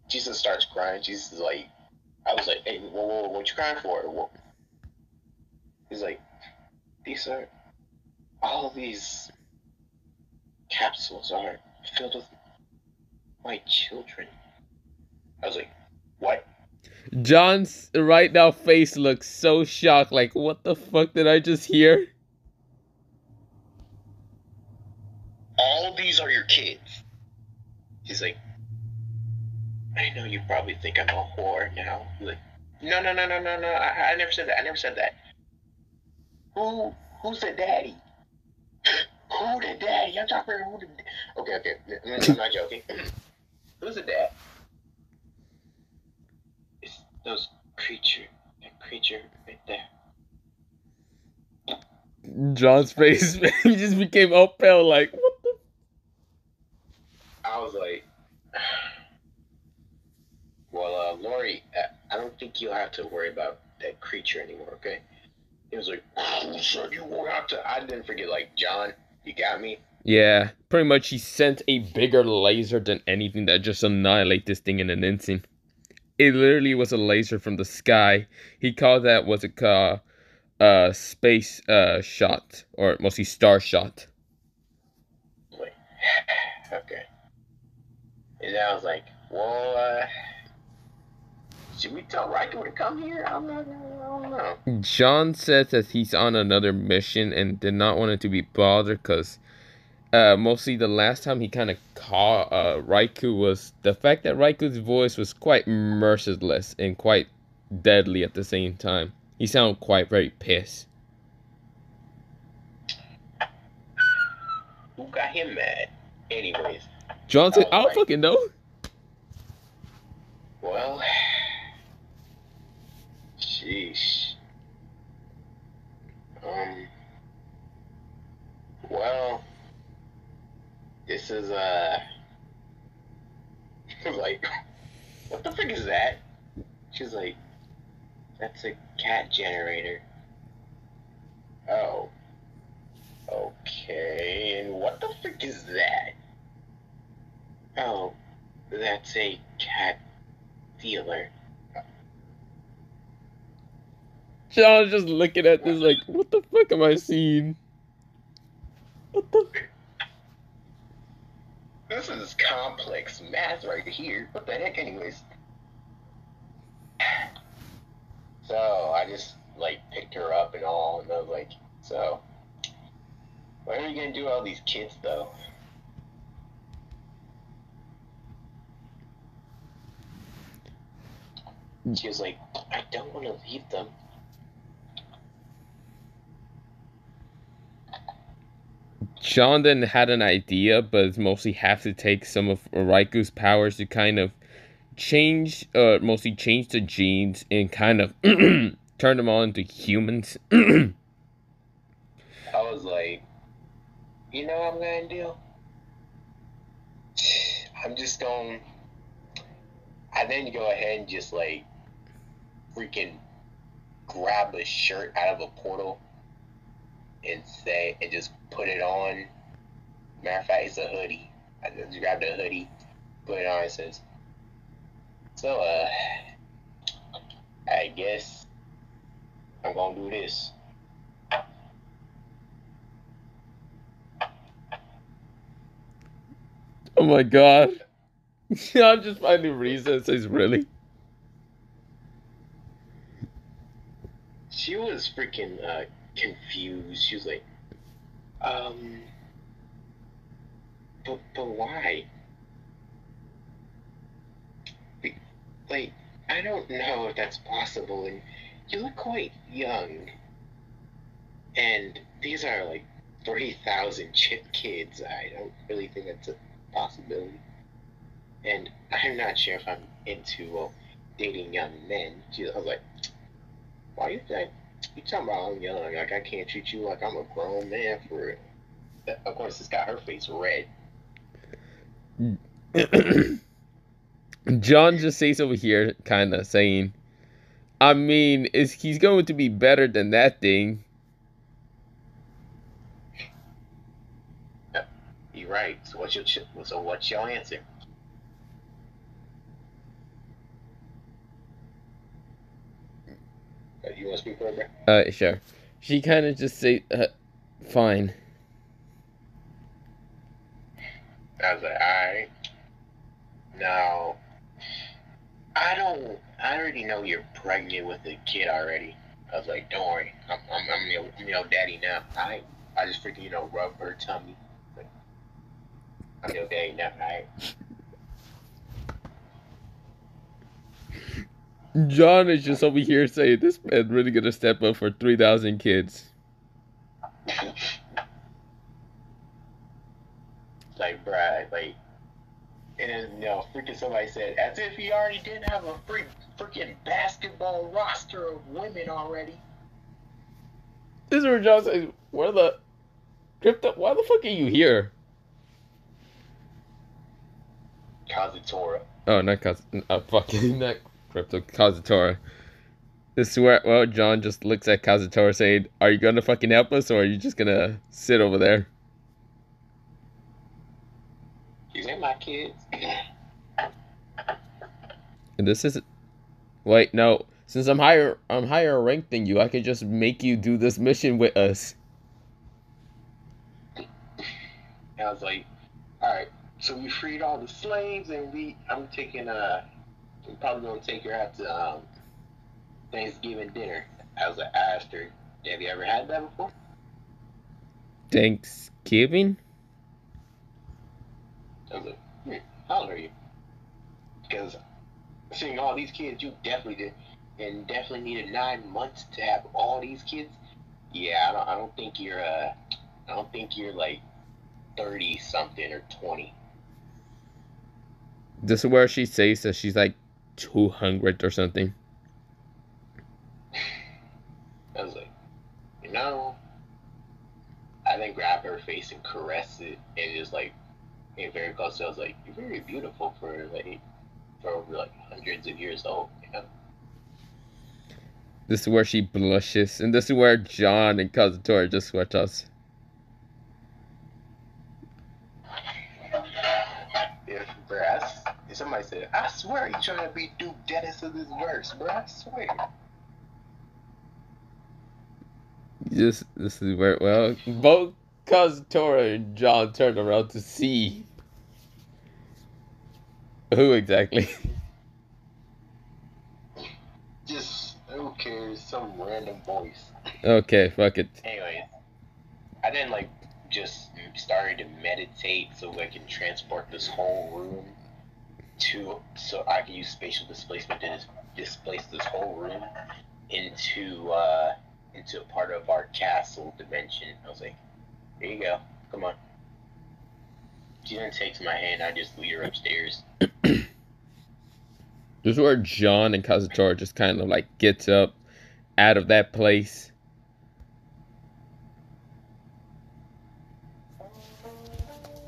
Jesus starts crying. Jesus is like, I was like, hey, whoa, what you crying for? Whoa. He's like, these are, all of these capsules are filled with my children. I was like, what? John's right now face looks so shocked, like, what the fuck did I just hear? All these are your kids. He's like, I know you probably think I'm a whore now. He's like, no. I never said that. Who's the daddy? Who the daddy? I'm talking about who the... Okay. I'm not joking. Who's the dad? It's that creature right there. John's face, he just became all pale, like, what the... I was like, well, Lori, I don't think you'll have to worry about that creature anymore, okay? He was like, who said you won't have to? I didn't forget, like, John, you got me? Yeah, pretty much he sent a bigger laser than anything that just annihilate this thing in an instant. It literally was a laser from the sky. He called that, what's it called? Space shot, or mostly star shot. Like, okay. And I was like, well, should we tell Raikou to come here? I don't know. John said that he's on another mission and did not want it to be bothered because mostly the last time he kind of caught Raikou was the fact that Raikou's voice was quite merciless and quite deadly at the same time. He sounded quite very pissed. Who got him mad? Anyways. John said, I don't fucking know. Well, sheesh. Well, this is, like, what the frick is that? She's like, that's a cat generator. Oh. Okay, and what the frick is that? Oh, that's a cat dealer. John's just looking at this like, what the fuck am I seeing? What the? This is complex math right here. What the heck, anyways? So, I just, like, picked her up and all, and I was like, so, when are you gonna do all these kids, though? She was like, I don't want to leave them. John then had an idea, but it's mostly have to take some of Raikou's powers to kind of mostly change the genes and kind of turn them all into humans. I was like, you know what I'm gonna do? I'm just going. I then go ahead and just like freaking grab a shirt out of a portal and just put it on. Matter of fact, it's a hoodie. I just grabbed a hoodie, put it on, and says, so, I guess I'm gonna do this. Oh my god. I'm just finding reasons. It's really. She was freaking confused. She was like, But why? Like, I don't know if that's possible. And you look quite young. And these are like 3,000 kids. I don't really think that's a possibility. And I'm not sure if I'm into dating young men. I was like, why you think you talking about I'm young? Like I can't treat you like I'm a grown man for it. Of course, it's got her face red. John just says over here, kind of saying, I mean, he's going to be better than that thing. You're right. So what's your answer? You want to speak for her? Sure. She kind of just say, fine. I was like, all right. Now, I already know you're pregnant with a kid already. I was like, don't worry, I'm your daddy now. I just freaking rub her tummy. Like, I'm your daddy now. Alright. John is just over here saying this man's really gonna step up for 3,000 kids. Like, bruh, like, and then freaking somebody said, as if he already didn't have a freaking basketball roster of women already. This is where John says, why the fuck are you here? Kazutora. Oh, not fucking, not Crypto, Kazutora. This is where, well, John just looks at Kazutora saying, are you gonna fucking help us, or are you just gonna sit over there? These ain't my kids. And this is, wait, no. Since I'm higher ranked than you, I could just make you do this mission with us. And I was like, alright, so we freed all the slaves, and I'm probably gonna take her out to Thanksgiving dinner. I was like, I asked her, have you ever had that before? Thanksgiving? I was like, how old are you? Because seeing all these kids, you definitely did, and definitely needed 9 months to have all these kids. Yeah, I don't think you're like 30 something or 20. This is where she says that she's like 200 or something. I was like, I then grab her face and caress it, and just like came very close. So I was like, you're very beautiful for over like hundreds of years old. This is where she blushes, and this is where John and Kazutora just watch us. If somebody said, I swear you're trying to be Duke Dennis of this verse, bro. I swear. This is where, well, both Kazutora and John turn around to see who exactly. Just who cares? Some random voice. Okay, fuck it. Anyways, I then just started to meditate so I can transport this whole room so I can use spatial displacement to displace this whole room into a part of our castle dimension. I was like, here you go, come on. She then takes my hand, I just lead her upstairs. This is where John and Kazutora just kind of like gets up out of that place.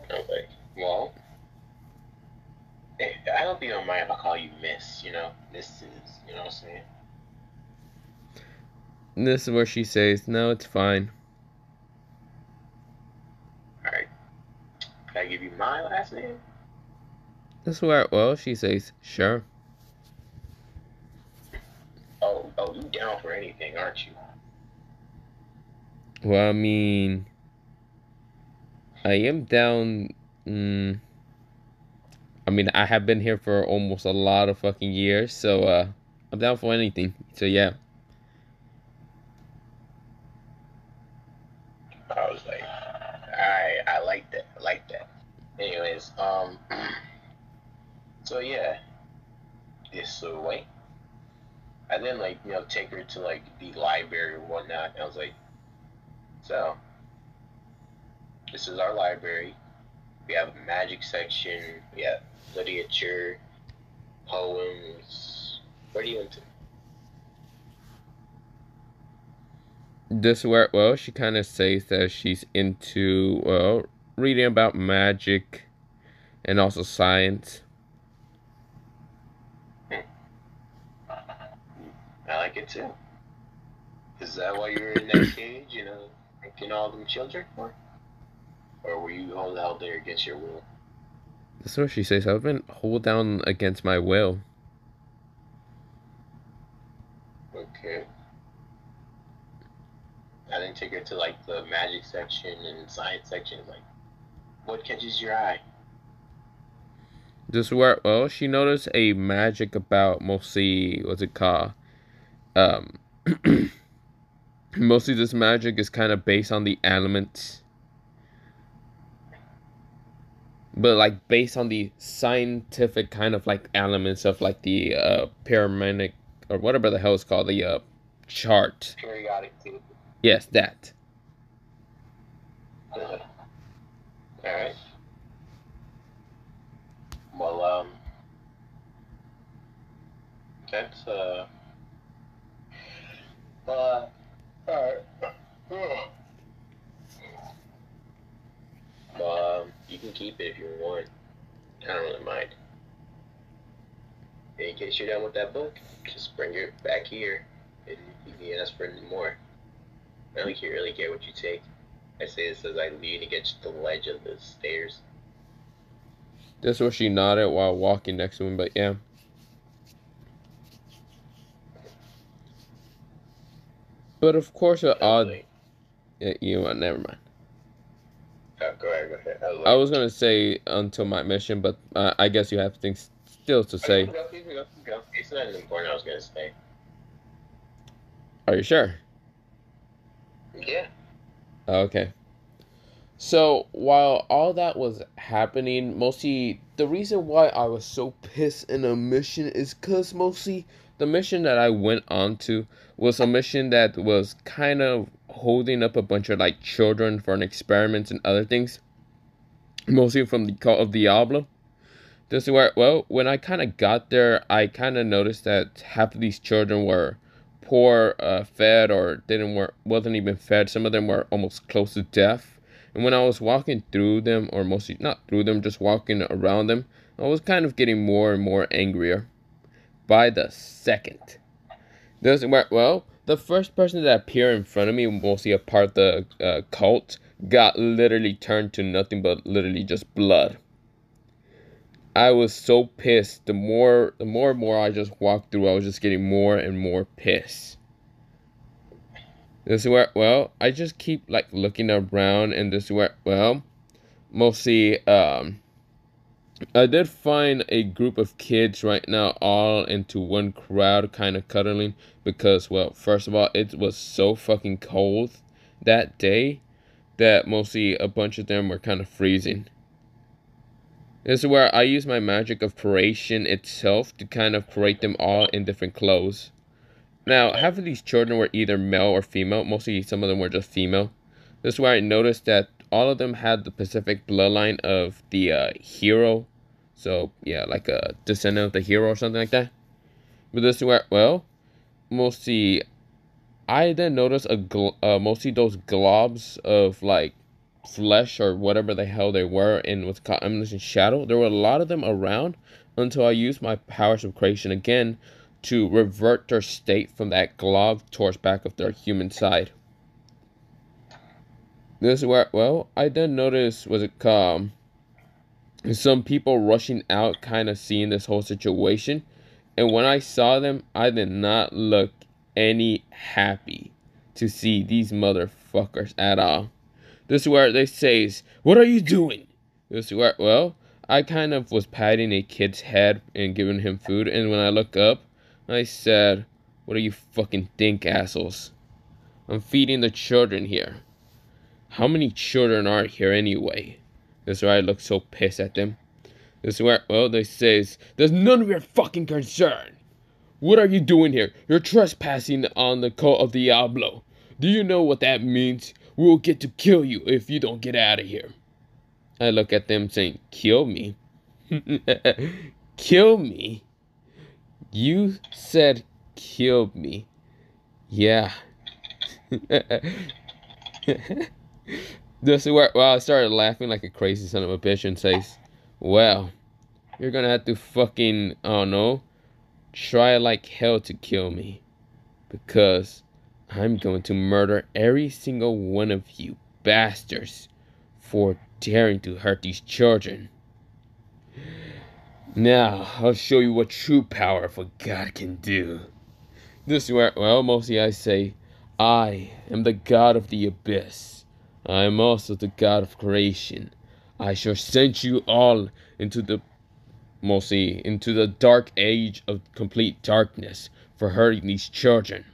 Okay, well, I hope you don't mind if I call you Miss, This is, what I'm saying? And this is where she says, no, it's fine. Alright. Can I give you my last name? This is where, well, she says, sure. Oh, you down for anything, aren't you? Well, I mean, I am down. I mean, I have been here for almost a lot of fucking years, so I'm down for anything. So yeah. I was like, alright, I like that. Anyway, So yeah, this way. I then take her to the library or whatnot. And I was like, so this is our library. We have a magic section. We have literature, poems. What are you into? This where, well, she kind of says that she's into, well, reading about magic and also science. I like it too. Is that why you were in that cage, drinking all them children for? Or were you held out there against your will? That's what she says. I've been hold down against my will. Okay. I didn't take her to the magic section and science section. What catches your eye? This where, well, she noticed a magic about mostly, what's it called? Mostly this magic is kind of based on the elements. But based on the scientific kind of elements of the paramedic or whatever the hell it's called, the chart. Periodic table. Yes, that. Alright. Well, that's, alright. You can keep it if you want. I don't really mind. In case you're done with that book, just bring it back here, and you can ask for more. I don't really care what you take. I say this as I lean against the ledge of the stairs. That's where she nodded while walking next to him, but yeah. But of course, odd. Yeah, you know what? Never mind. Oh, go ahead. I was gonna say until my mission, but I guess you have things still to say. You can go. It's not as important. I was gonna say. Are you sure? Yeah. Okay. So while all that was happening, mostly the reason why I was so pissed in a mission is because mostly the mission that I went on to was a mission that was kind of holding up a bunch of children for an experiments and other things. Mostly from the Call of Diablo. This is where, well, when I kind of got there, I kind of noticed that half of these children were poor, fed, or wasn't even fed. Some of them were almost close to death. And when I was walking through them, or mostly not through them, just walking around them, I was kind of getting more and more angrier by the second. This is where, well, the first person that appeared in front of me, mostly a part of the cult, got literally turned to nothing but literally just blood. I was so pissed. The more and more I just walked through, I was just getting more and more pissed. This is where, well, I just keep looking around, and this is where, well, mostly I did find a group of kids right now all into one crowd kind of cuddling because, well, first of all, it was so fucking cold that day that mostly a bunch of them were kind of freezing. This is where I use my magic of creation itself to kind of create them all in different clothes. Now, half of these children were either male or female. Mostly some of them were just female. This is where I noticed that all of them had the specific bloodline of the hero. So, yeah, like a descendant of the hero or something like that. But this is where, well, mostly I then noticed mostly those globs of flesh or whatever the hell they were in what's called Eminence and Shadow. There were a lot of them around until I used my powers of creation again to revert their state from that glob towards back of their human side. This is where, well, I then noticed some people rushing out, kind of seeing this whole situation, and when I saw them, I did not look any happy to see these motherfuckers at all. This is where they says, "What are you doing?" This is where, well, I kind of was patting a kid's head and giving him food, and when I look up, I said, "What do you fucking think, assholes? I'm feeding the children here. How many children are here anyway?" This is where I looked so pissed at them. This is where, well, they says, there's none of your fucking concern. What are you doing here? You're trespassing on the cult of Diablo. Do you know what that means? We'll get to kill you if you don't get out of here. I look at them saying, kill me? Kill me? You said kill me. Yeah. This is where, well, I started laughing like a crazy son of a bitch and says, well, you're gonna have to fucking, I don't know, try like hell to kill me. Because I'm going to murder every single one of you bastards for daring to hurt these children. Now, I'll show you what true power of a god can do. This is where, well, mostly I say, I am the god of the abyss. I am also the god of creation. I shall send you all into the, mostly, into the dark age of complete darkness for hurting these children.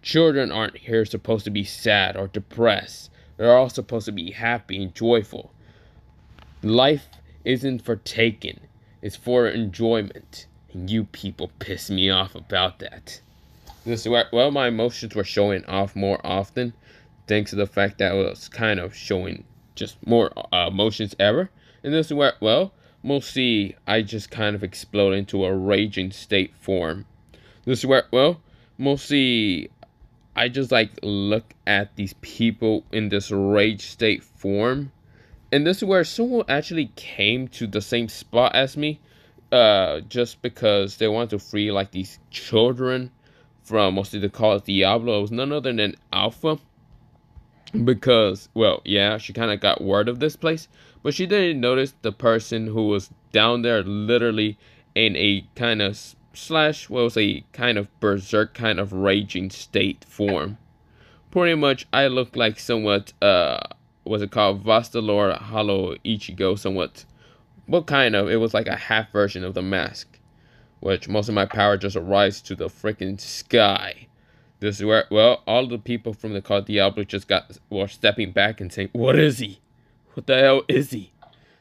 Children aren't here supposed to be sad or depressed. They're all supposed to be happy and joyful. Life isn't for taking. It's for enjoyment. And you people piss me off about that. This is where, well, my emotions were showing off more often, thanks to the fact that I was kind of showing just more emotions ever. And this is where, well, mostly I just kind of explode into a raging state form. This is where, well, mostly I just like look at these people in this rage state form. And this is where someone actually came to the same spot as me, just because they want to free like these children from mostly the call of Diablo. It was none other than Alpha, because, well, yeah, she kind of got word of this place, but she didn't notice the person who was down there literally in a kind of slash, well, it was a kind of berserk kind of raging state form. Pretty much, I looked like somewhat, what's it called, Vastalor Hollow Ichigo, somewhat. Well, kind of, it was like a half version of the mask, which most of my power just rise to the freaking sky. This is where, well, all the people from the cult Diablo just were stepping back and saying, what is he? What the hell is he?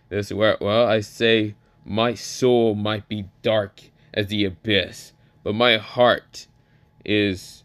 This is where, well, I say, my soul might be dark as the abyss, but my heart is,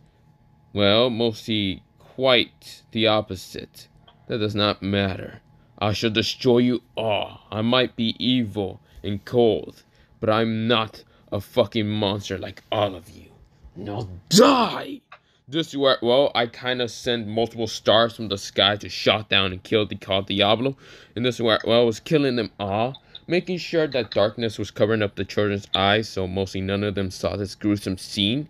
well, mostly quite the opposite. That does not matter. I shall destroy you all. I might be evil and cold, but I'm not a fucking monster like all of you. Now die! This is where, well, I kind of send multiple stars from the sky to shot down and kill the cult Diablo. And this is where, well, I was killing them all, making sure that darkness was covering up the children's eyes, so mostly none of them saw this gruesome scene.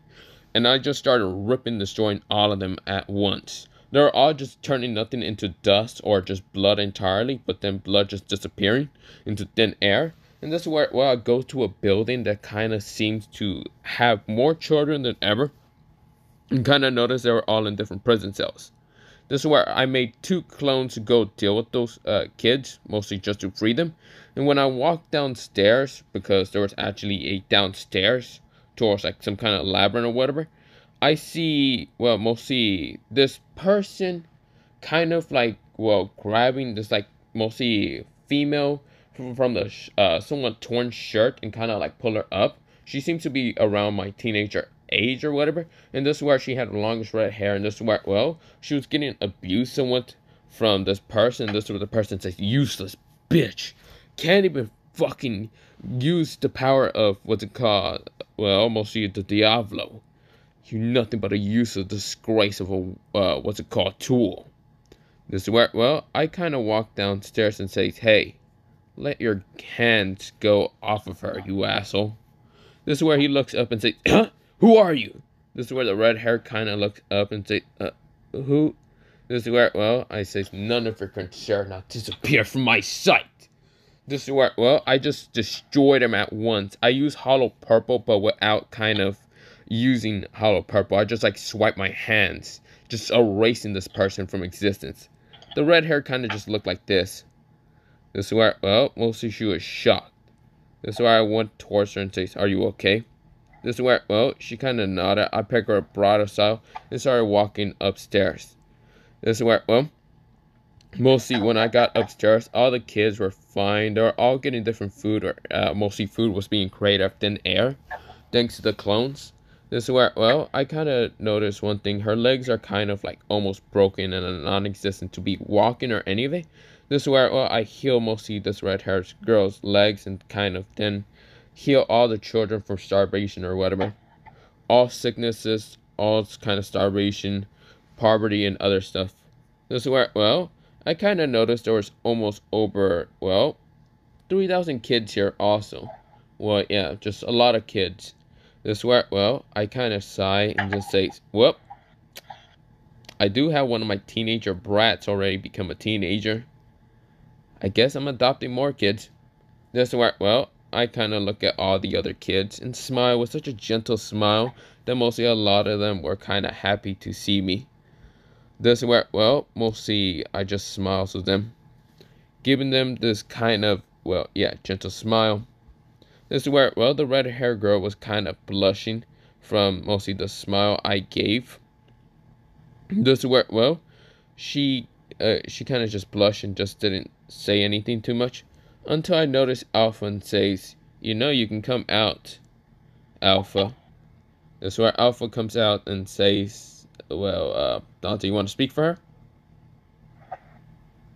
And I just started ripping, destroying all of them at once. They're all just turning nothing into dust or just blood entirely, but then blood just disappearing into thin air. And this is where, well, I go to a building that kind of seems to have more children than ever. And kind of notice they were all in different prison cells. This is where I made 2 clones to go deal with those kids, mostly just to free them. And when I walked downstairs, because there was actually a downstairs towards like some kind of labyrinth or whatever, I see, well, mostly this person kind of like, well, grabbing this like mostly female from the somewhat torn shirt and kind of like pull her up. She seems to be around my teenager age or whatever, and this is where she had the longest red hair, and this is where, well, she was getting abused somewhat from this person. This is where the person says, useless bitch, can't even fucking use the power of what's it called, well, mostly the Diablo. You're nothing but a useless disgrace of a what's it called, tool. This is where, well, I kind of walk downstairs and say, hey, let your hands go off of her, you asshole. This is where he looks up and says, huh? Who are you? This is where the red hair kind of looks up and says, who? This is where, well, I say, none of your concern, now disappear from my sight. This is where, well, I just destroyed him at once. I use hollow purple, but without kind of using hollow purple. I just like swipe my hands, just erasing this person from existence. The red hair kind of just looked like this. This is where, well, mostly she was shocked. This is where I went towards her and says, are you okay? This is where, well, she kind of nodded. I picked her up broad aside and started walking upstairs. This is where, well, Mostly when I got upstairs, all the kids were fine. They were all getting different food, or mostly food was being created out of thin air, thanks to the clones. This is where, well, I kind of noticed one thing. Her legs are kind of like almost broken and non-existent to be walking or anything. This is where, well, I heal mostly this red-haired girl's legs and kind of then heal all the children from starvation or whatever. All sicknesses, all kind of starvation, poverty, and other stuff. This is where, well, I kind of noticed there was almost over, well, 3,000 kids here also. Well, yeah, just a lot of kids. This is where, well, I kind of sigh and just say, whoop, I do have one of my teenager brats already become a teenager. I guess I'm adopting more kids. This is where, well, I kind of look at all the other kids and smile with such a gentle smile that mostly a lot of them were kind of happy to see me. This is where, well, mostly I just smiles with them, giving them this kind of, well, yeah, gentle smile. This is where, well, the red hair girl was kind of blushing from mostly the smile I gave. This is where, well, she kind of just blushed and just didn't say anything too much until I noticed Alpha and says, you know, you can come out, Alpha. This is where Alpha comes out and says, well, Dante, you want to speak for her?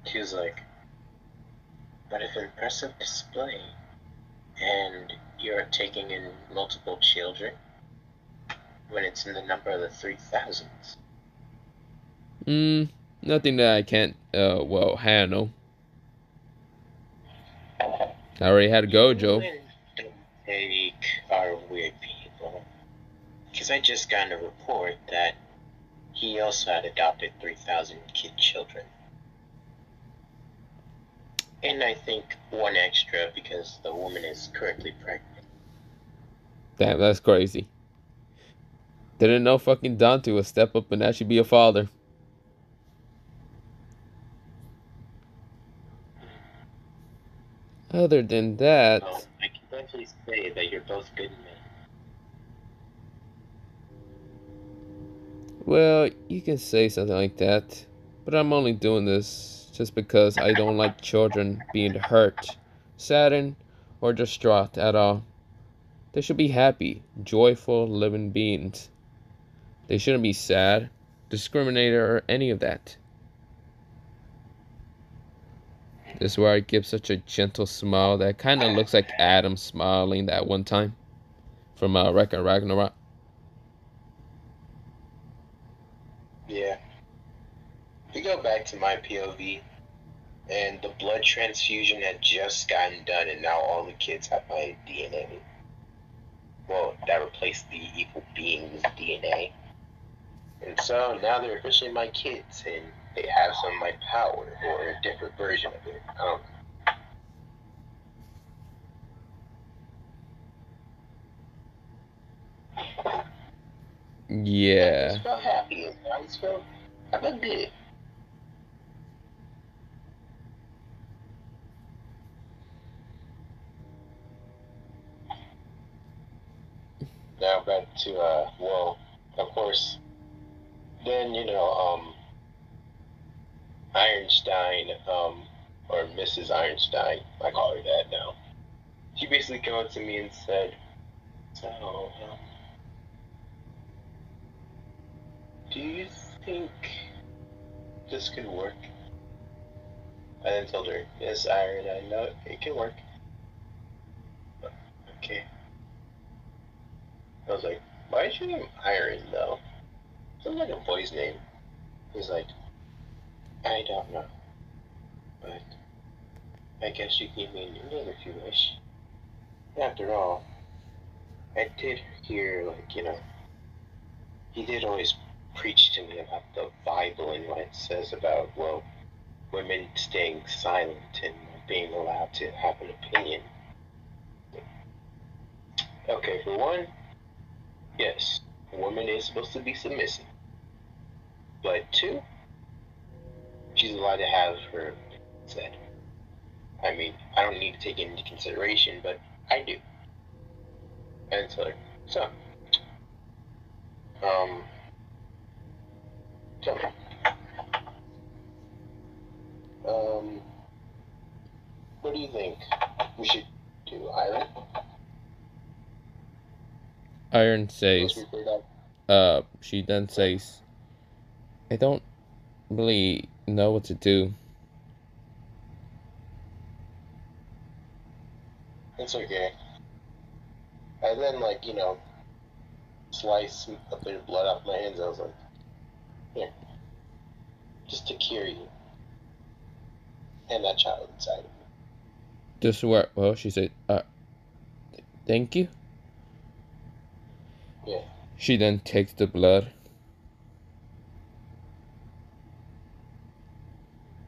She was like, but if impressive display, and you're taking in multiple children, when it's in the number of the 3,000s. Nothing that I can't, well, handle. I already had to go, Joe. Don't take our weird people. Because I just got a report that he also had adopted 3,000 kid children. And I think one extra because the woman is currently pregnant. Damn, that's crazy. Didn't know fucking Dante would step up and actually be a father. Other than that... So I can definitely say that you're both good men. Well, you can say something like that, but I'm only doing this just because I don't like children being hurt, saddened, or distraught at all. They should be happy, joyful, living beings. They shouldn't be sad, discriminated, or any of that. This is where I give such a gentle smile that kind of looks like Adam smiling that one time from Wreck-It Ragnarok. Yeah. If we go back to my POV, and the blood transfusion had just gotten done, and now all the kids have my DNA. Well, that replaced the evil being's DNA. And so now they're officially my kids, and they have some of my power, or a different version of it. I don't know. Yeah. I just felt happy. I just felt good. Now back to, well, of course, then, Ironstein, or Mrs. Ironstein, I call her that now. She basically came up to me and said, so, do you think this could work? I then told her, yes, Iron, I know it can work. Okay. I was like, why is your name Iron, though? Sounds like a boy's name. He's like, I don't know. But I guess you can give me a new name if you wish. After all, I did hear, he did always preach to me about the Bible and what it says about, well, women staying silent and being allowed to have an opinion. Okay, for one, yes, a woman is supposed to be submissive. But two, she's allowed to have her said. I mean, I don't need to take it into consideration, but I do. And so, tell me. What do you think we should do, Iron? Iron says, she then says, I don't really know what to do. It's okay. And then, like, slice a bit of blood off my hands. I was like, here, just to cure you and that child inside of you. This is where, well, she said, thank you. Yeah. She then takes the blood.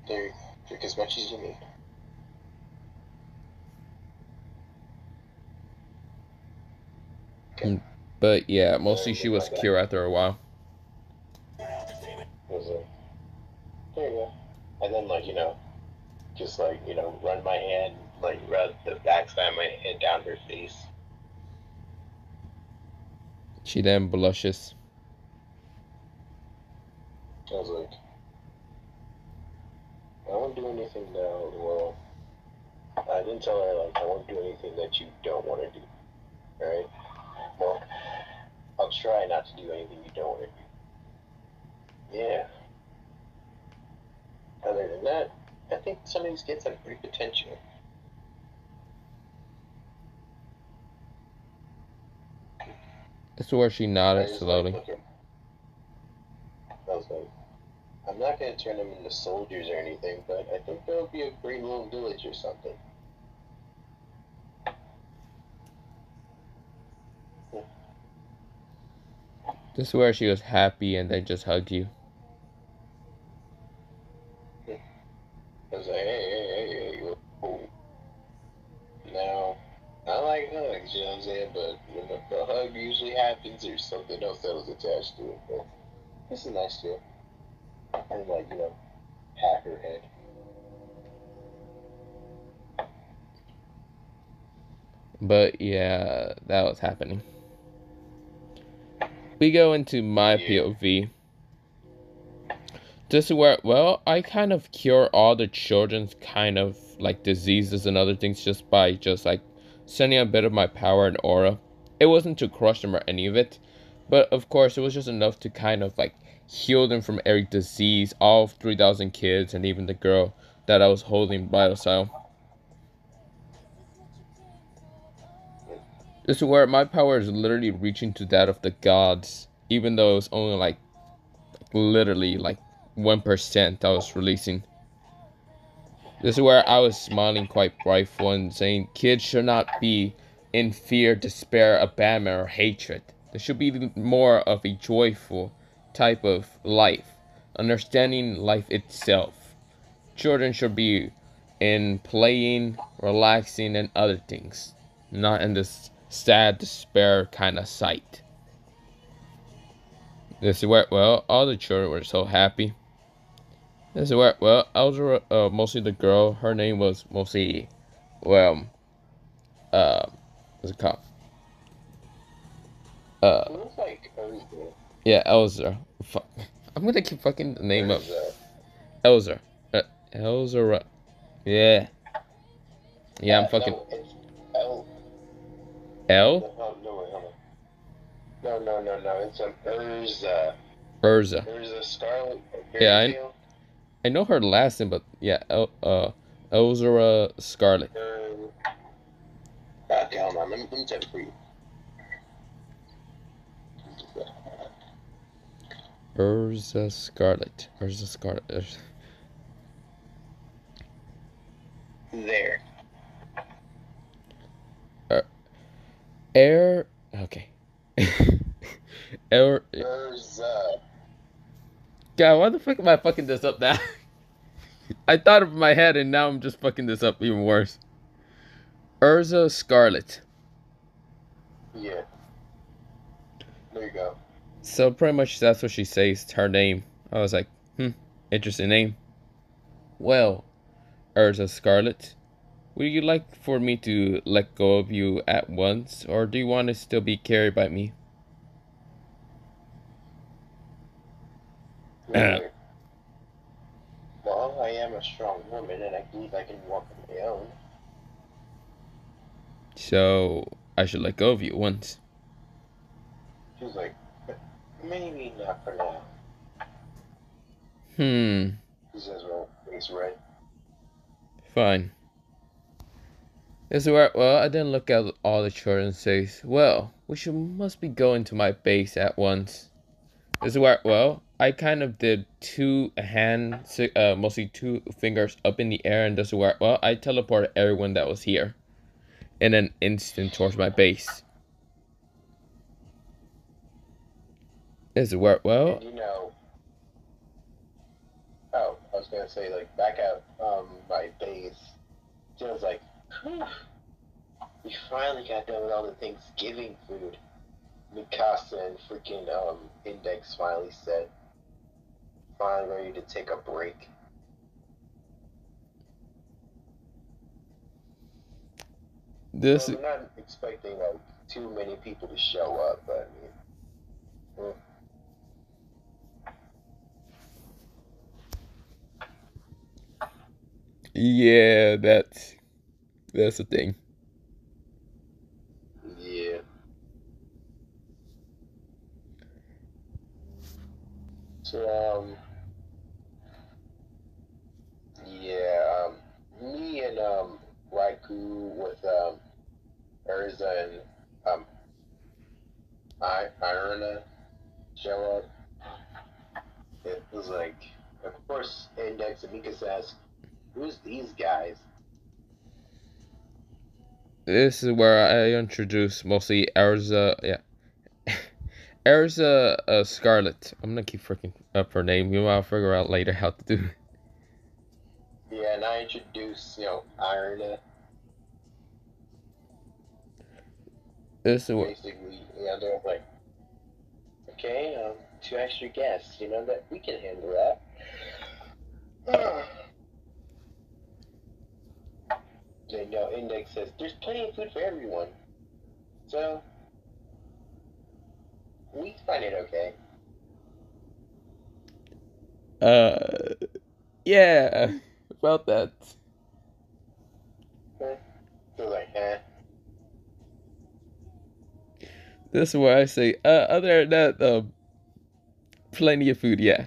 There you go. Drink as much as you need. Okay. But yeah, mostly she was cured after a while. Was it? There you go. And then, like, just like, run my hand, like, rub the backside of my hand down her face. She then blushes. I was like, I won't do anything now. Well, I didn't tell her, like, I won't do anything that you don't want to do. Alright? Well, I'll try not to do anything you don't want to do. Yeah. Other than that, I think some of these kids have pretty potential. This is where she nodded slowly. Like, I was like, I'm not going to turn them into soldiers or anything, but I think there'll be a great little village or something. This is where she was happy and then just hugged you. I was like, hey, whoa. Now, I like hugs, you know what I'm saying? But when the hug usually happens, there's something else that was attached to it. But this is nice too. And like, pat her head. But yeah, that was happening. We go into my POV. This is where, well, I kind of cure all the children's kind of like diseases and other things just by just like sending a bit of my power and aura. It wasn't to crush them or any of it, but of course it was just enough to kind of like heal them from every disease, all 3,000 kids and even the girl that I was holding vital cell. This is where my power is literally reaching to that of the gods, even though it was only like literally like 1% I was releasing. This is where I was smiling quite brightful and saying kids should not be in fear, despair, abandonment, or hatred. There should be more of a joyful type of life, understanding life itself. Children should be in playing, relaxing, and other things, not in this sad despair kind of sight. This is where, well, all the children were so happy. This is where, well, Elzra, mostly the girl, her name was mostly, well, what's it called? It looks like Elzra. Yeah, Elzra. Fuck. I'm gonna keep fucking the name up. Elzra. Elzra. Yeah. Yeah, I'm fucking. No, it's L. L? No, it's an Urza. Urza. Urza Scarlet. Yeah, I know her last name, but yeah, Elzra Scarlet. Okay, hold on. Let me check it for you. Urza Scarlet. Urza Scarlet. There. Air. Okay. Urza. God, why the fuck am I fucking this up now? I thought of my head and now I'm just fucking this up even worse. Urza Scarlet. Yeah. There you go. So pretty much that's what she says, her name. I was like, interesting name. Well, Urza Scarlet, would you like for me to let go of you at once, or do you want to still be carried by me? Well, I am a a strong woman, and I believe I can walk on my own. So I should let go of you once. She was like, maybe not for now. He says, well, face red. Fine. This is where, well, I didn't look at all the children and says, well, must be going to my base at once. This is where, well, I kind of did mostly 2 fingers up in the air, and this is where, well, I teleported everyone that was here in an instant towards my base. This is where, well, and I was gonna say, like, back at my base, it was like, whew, we finally got done with all the Thanksgiving food. Mikasa and freaking Index finally said, finally ready to take a break. I'm not expecting like too many people to show up, but I mean, yeah, that's the thing. Yeah. So me and Raikou with Erza and Irona show up. It was like, of course, Index and Mika says, "Who's these guys?" This is where I introduce mostly Erza, yeah. Erza Scarlet. I'm gonna keep freaking up her name. I'll figure out later how to do it. Yeah, and I introduce, Irona. This is what basically, they're like, okay, 2 extra guests, that we can handle that. Index says there's plenty of food for everyone, so we find it okay. Yeah, about that. So like, This is where I say, other than that, plenty of food, yeah.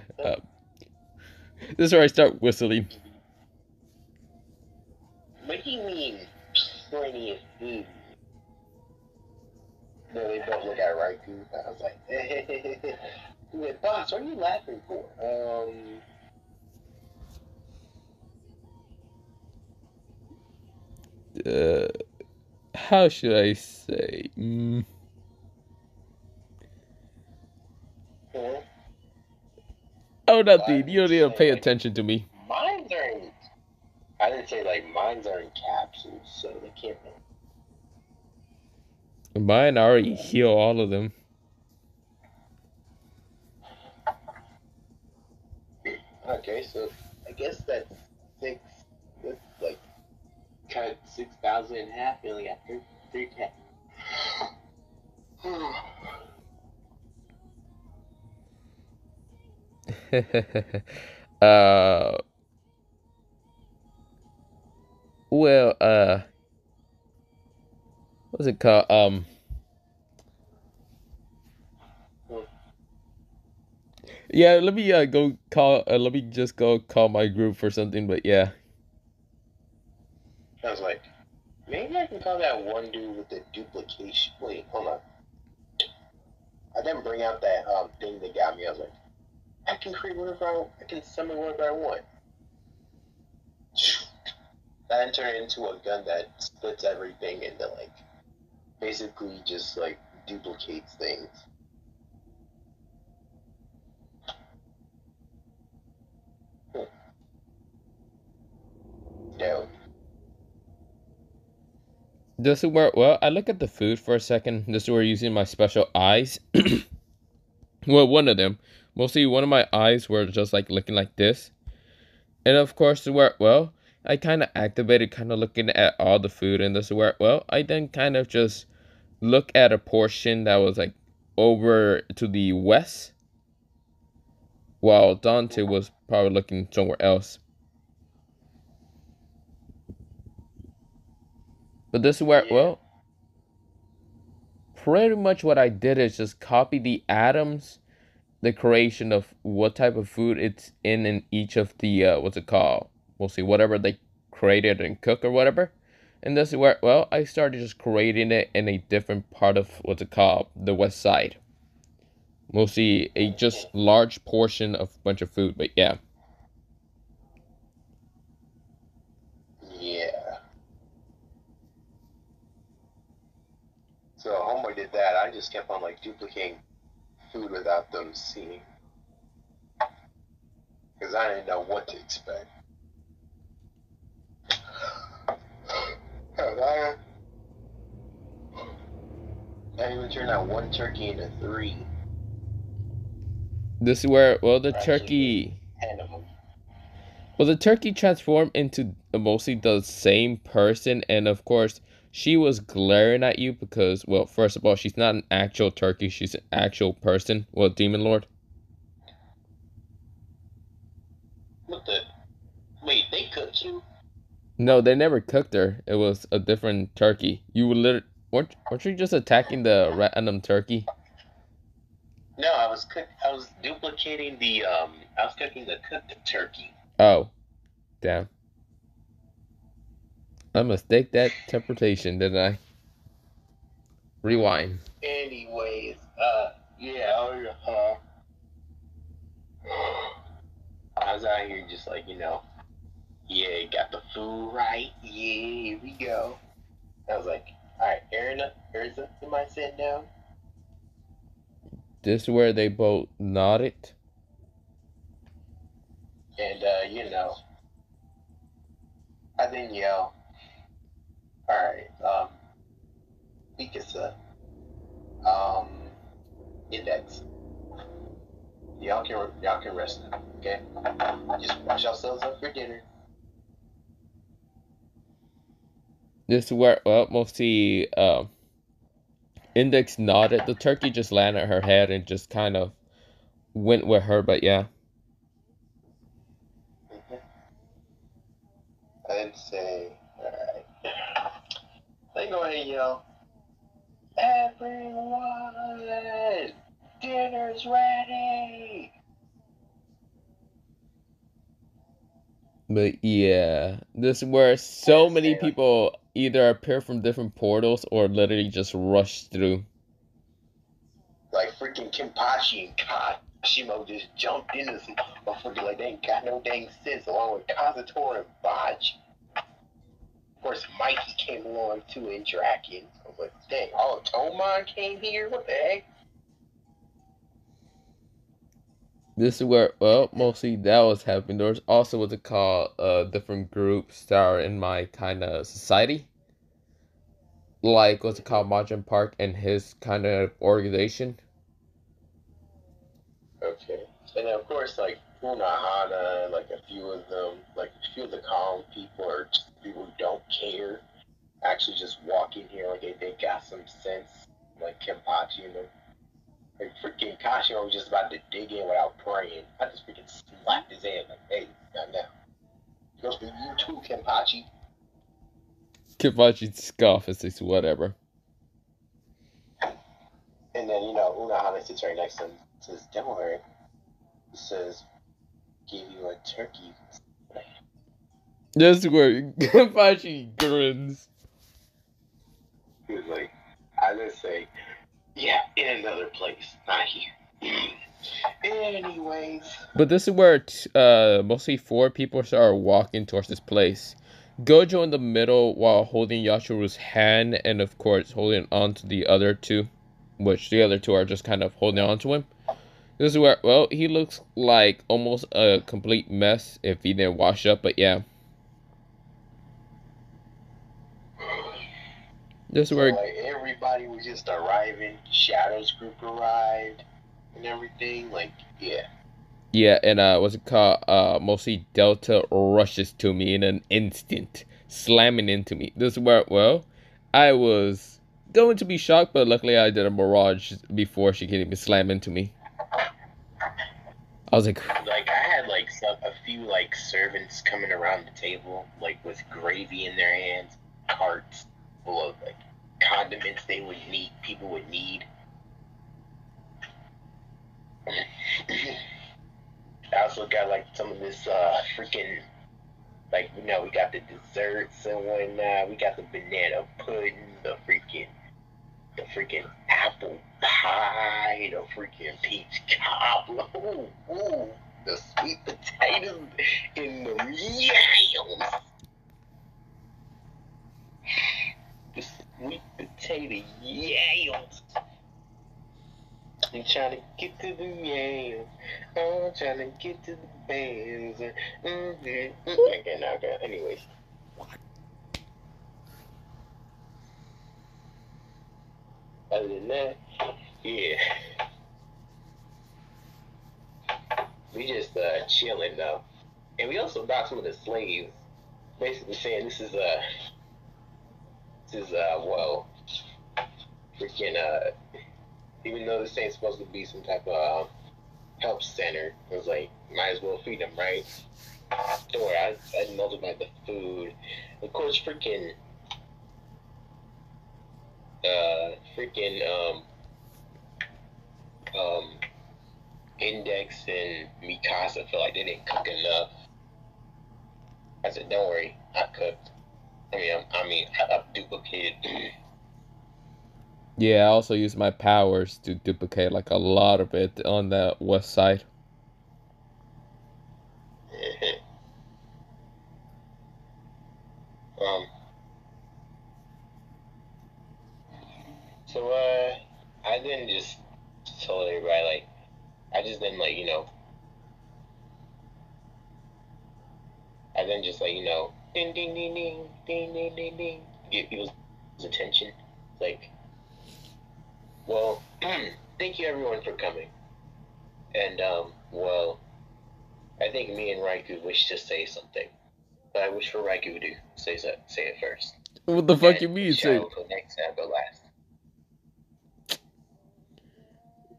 This is where I start whistling. What do you mean, plenty of food? No, they both look at Raikou. I was like, he's like, boss, what are you laughing for? How should I say? Oh, nothing. You don't need to pay attention to me. Mines are in. I didn't say like mines are in capsules, so they can't. Mine already heal all of them. Okay, so I guess that's 6. That's like cut 6,000 in half. You only got 310. Well, what's it called? Yeah, let me go call. Let me just go call my group for something. But yeah. I was like, maybe I can call that one dude with the duplication. Wait, hold on. I didn't bring out that thing that got me. I was like, I can create whatever I can summon whatever I want. That turned into a gun that splits everything into like, basically just like duplicates things. No. This is where, well, I look at the food for a second. This is where using my special eyes. Well, one of them. Mostly one of my eyes were just like looking like this. And of course, where, well, I kind of activated, kind of looking at all the food. And this is where, well, I then kind of just look at a portion that was like over to the west, while Dante was probably looking somewhere else. But this is where, Yeah. well, pretty much what I did is just copy the atoms, the creation of what type of food it's in each of the, what's it called? We'll see, whatever they created and cook or whatever. And this is where, well, I started just creating it in a different part of, what's it called? The west side. We'll see a just large portion of a bunch of food, but yeah. Yeah. So homeboy did that. I just kept on like duplicating food without them seeing, because I didn't know what to expect. I even turned out one turkey into 3. This is where, well, the Actually, turkey, 10 of them. well, the turkey transformed into mostly the same person, and of course, she was glaring at you because, well, first of all, she's not an actual turkey; she's an actual person. Well, demon lord. What the? Wait, they cooked you? No, they never cooked her. It was a different turkey. You were literally weren't you just attacking the random turkey? No, I was duplicating the I was cooking the cooked turkey. Oh, damn! I mistake that interpretation, didn't I? Rewind. Anyways, yeah, I was out here just like, yeah, got the food right. Yeah, here we go. I was like, all right, Erza, am I sitting down? This is where they both nodded. And I then yell, all right, Mikasa, Index. Y'all can rest now, okay? Just wash yourselves up for dinner. This is where, well, mostly, Index nodded. The turkey just landed on her head and just kind of went with her, but yeah. I'd say, alright. Then go ahead and yell, everyone, dinner's ready. But yeah, this is where so many people either appear from different portals or literally just rush through. Like freaking Kenpachi and Kashimo just jumped into this motherfucker like they ain't got no dang sense, along with Kazutora and Baj. Of course, Mikey came along too, interacting. I was like, dang, all of Tomon came here? What the heck? This is where, well, mostly that was happening. There's also what's it called, different groups that are in my kind of society. Like, what's it called, Majin Park and his kind of organization. Okay. And then, of course, like, Punahana, like a few of them, like a few of the calm people or just people who don't care, actually just walk in here like they got some sense, like Kenpachi and them. Like freaking Kashimo was just about to dig in without praying. I just freaking slapped his hand like, hey, not now. It goes for you too, Kenpachi. Kenpachi scoff and says whatever. And then, Unahana sits right next to him and says, don't worry. He says, give you a turkey. This is where Kenpachi grins. He was like, I just say, yeah, in another place, not here. Anyways. But this is where mostly 4 people are walking towards this place. Gojo in the middle while holding Yashiru's hand and of course holding on to the other 2. Which the other 2 are just kind of holding on to him. This is where, well, he looks like almost a complete mess if he didn't wash up, but yeah. This is where like everybody was just arriving. Shadow's group arrived and everything. Like, yeah. Yeah, and what's it called? Mostly Delta rushes to me in an instant, slamming into me. This is where, well, I was going to be shocked, but luckily I did a mirage before she could even slam into me. I was like I had like a few like servants coming around the table, like with gravy in their hands, carts, full of like condiments people would need. I also got like some of this freaking, like, you know, we got the desserts and whatnot. We got the banana pudding, the freaking apple pie, the freaking peach cobbler, ooh, the sweet potatoes and the yams. The sweet potato yams. I'm trying to get to the yams. I'm trying to get to the bands. Okay. Anyways. Other than that, yeah. We just chilling though. And we also brought some of the slaves. Basically saying this is well, freaking even though this ain't supposed to be some type of help center, it was like, might as well feed them, right? Don't worry, I multiplied the food. Of course, freaking Index and Mikasa felt like they didn't cook enough. I said, don't worry, I cooked. I duplicated. Yeah, I also use my powers to duplicate like a lot of it on the west side. So I didn't just tell everybody, like, I just didn't, like, you know, I didn't just, like, you know, ding ding ding ding ding ding ding ding, get people's attention. Like, well, thank you everyone for coming. And well, I think me and Raikou wish to say something, but I wish for Raikou to say it first. What the fuck you mean? Say, Shall go next and I'll go last.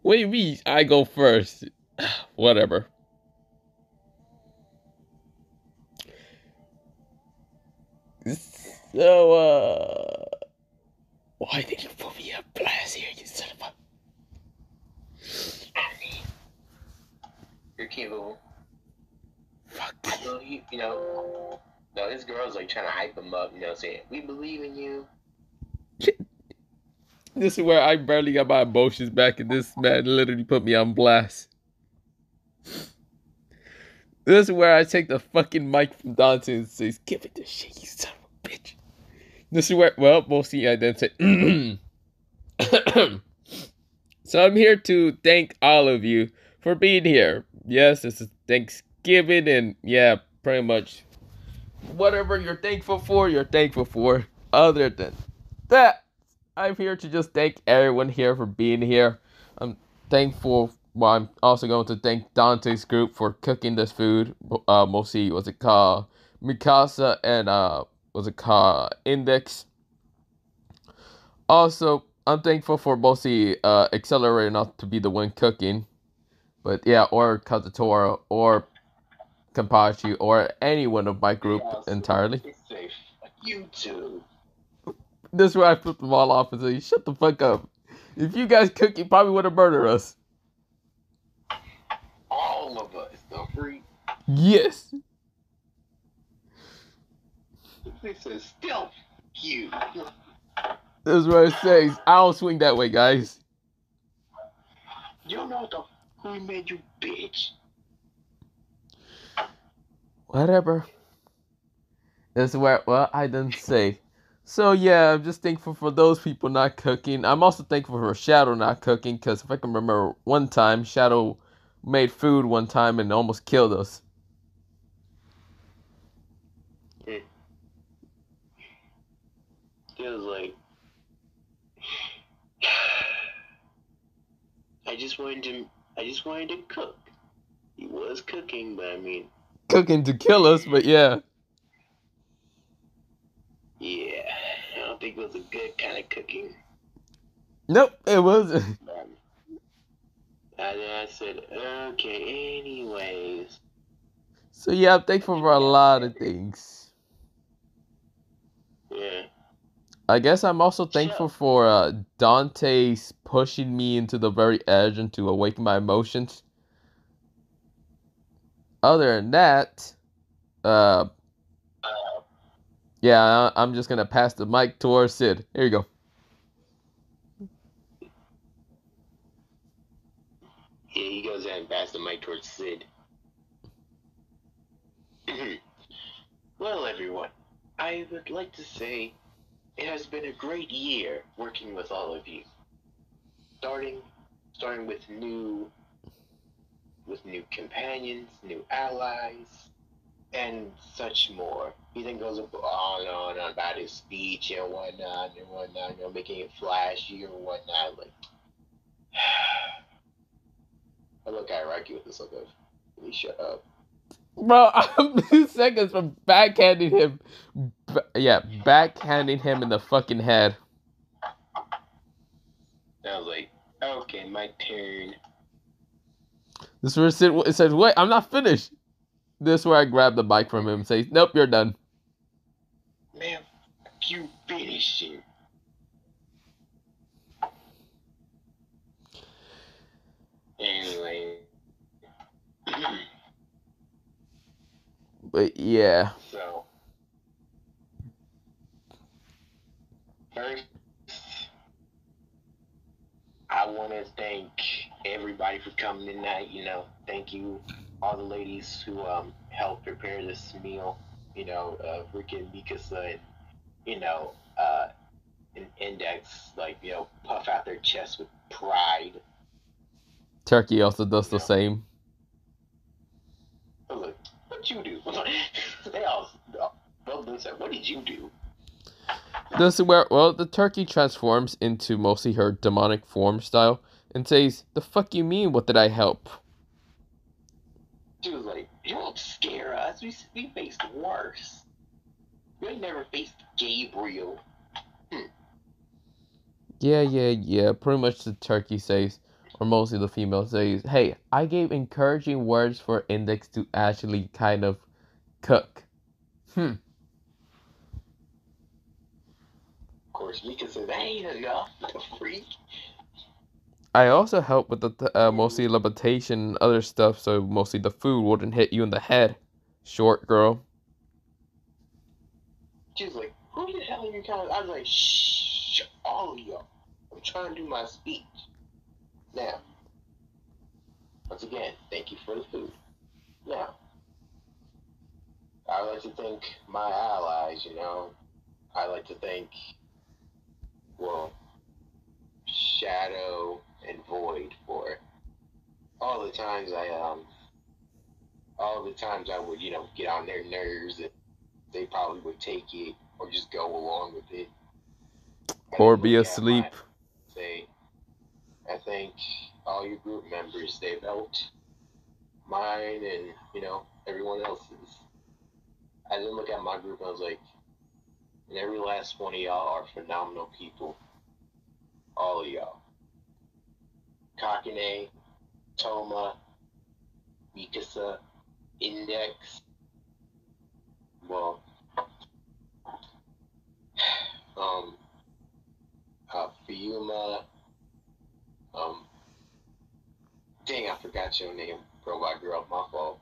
what do you mean I go first? Whatever. So, why did you put me on blast here, you son of a... You're capable. Fuck. So, you know, no, his girl's like trying to hype him up, you know, saying, we believe in you. This is where I barely got my emotions back, and this man literally put me on blast. This is where I take the fucking mic from Dante and says, give it the shit, you son of a bitch. This is where, well, mostly I then say, so I'm here to thank all of you for being here. Yes, this is Thanksgiving, and yeah, pretty much whatever you're thankful for, you're thankful for. Other than that, I'm here to just thank everyone here for being here. I'm thankful. Well, I'm also going to thank Dante's group for cooking this food. Mostly, what's it called? Mikasa and what's it called? Index. Also, I'm thankful for mostly Accelerator not to be the one cooking. But yeah, or Kazutora, or Kampachi, or any one of my group entirely. You too. This is where I flip them all off and say, shut the fuck up. If you guys cook, you probably would have murdered us. All of us, the freak. Yes. This is still you. This is what it says. I don't swing that way, guys. You know who made you, bitch. Whatever. This is where, well, I didn't say. So yeah, I'm just thankful for those people not cooking. I'm also thankful for Shadow not cooking, because if I can remember one time, Shadow made food one time and almost killed us. It was like, I just wanted to cook. He was cooking, but I mean, cooking to kill us, but yeah. Yeah, I don't think it was a good kind of cooking. Nope, it wasn't. I said, okay, anyways. So yeah, I'm thankful for a lot of things. Yeah. I guess I'm also thankful for Dante's pushing me into the very edge and to awaken my emotions. Other than that, uh, yeah, I'm just gonna pass the mic towards Sid. Here you go. Yeah, he goes ahead and passes the mic towards Sid. Well, everyone, I would like to say it has been a great year working with all of you. Starting with new companions, new allies, and such more. He then goes on and on about his speech and whatnot, making it flashy or whatnot. Like, I look iraqi with this look of, please shut up. Bro, I'm 2 seconds from backhanding him. Backhanding him in the fucking head. And I was like, okay, my turn. This is where Sid says, wait, I'm not finished. This is where I grab the mic from him and say, nope, you're done. Man, you finishing. Anyway. But yeah. So, first, I want to thank everybody for coming tonight. Thank you, all the ladies who helped prepare this meal. Freaking Mikasa and an Index, puff out their chest with pride. Turkey also does the same. I was like, what'd you do? They all said, what did you do? This is where, the turkey transforms into mostly her demonic form style and says, the fuck you mean, what did I help? She was like, you don't scare us. We faced worse. We ain't never faced Gabriel. Yeah. Pretty much the turkey says, or mostly the female says, hey, I gave encouraging words for Index to actually kind of cook. Of course, Mika says, that ain't enough, the freak. I also helped with the mostly levitation and other stuff, so mostly the food wouldn't hit you in the head. Short girl. She was like, who the hell are you talking? I was like, shh, all of y'all. I'm trying to do my speech. Now, once again, thank you for the food. Now, I would like to thank my allies, I like to thank, Shadow and Void for all the times I would, get on their nerves and they probably would take it or just go along with it. Or be asleep. I thank all your group members. They've helped mine and, everyone else's. I then look at my group and I was like, and every last one of y'all are phenomenal people. All of y'all. Kakine, Toma, Mikasa, Index, Fiuma, dang, I forgot your name, robot girl, my fault.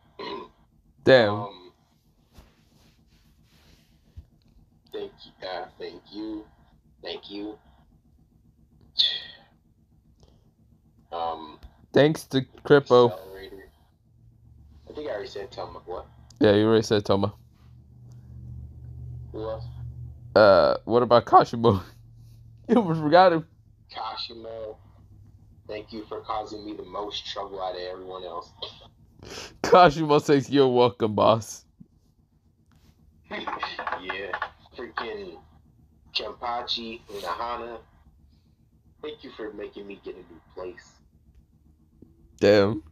Damn. Thank you. Thanks to Crippo. I think I already said Toma. What? Yeah, you already said Toma. Who else? What about Kashimo? You almost forgot him. Kashimo. Thank you for causing me the most trouble out of everyone else. Kashimo says, you're welcome, boss. Yeah. Freaking Kenpachi and Ahana. Thank you for making me get a new place. Damn.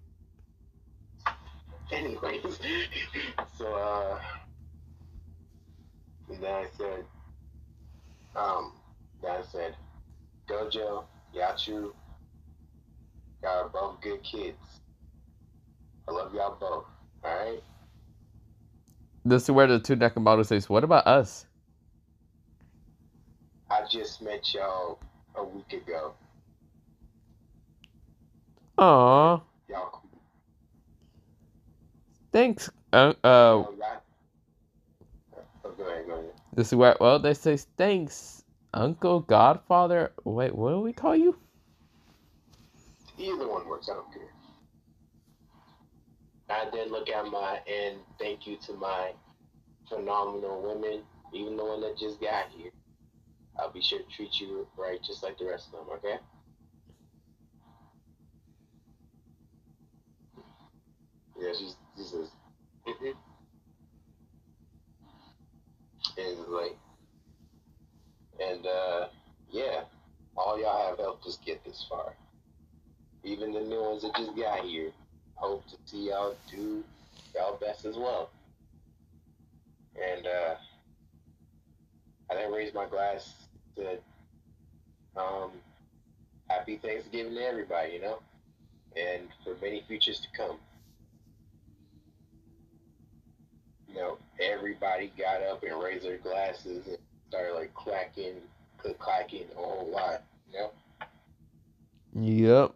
Anyways, so and then I said, Gojo, Yachu, y'all are both good kids. I love y'all both. Alright? This is where the two Nakamoto says, what about us? I just met y'all a week ago. Aw. Y'all cool. Thanks. Oh, go ahead. This is where, well, they say thanks, Uncle, Godfather. Wait, what do we call you? Either one works. I don't care. I did look at and thank you to my phenomenal women, even the one that just got here. I'll be sure to treat you right, just like the rest of them. Okay? Yeah, she says, and like, and yeah, all y'all have helped us get this far. Even the new ones that just got here. Hope to see y'all do y'all best as well. And I then raise my glass to happy Thanksgiving to everybody, and for many futures to come. Everybody got up and raised their glasses and started like clacking a whole lot, Yep.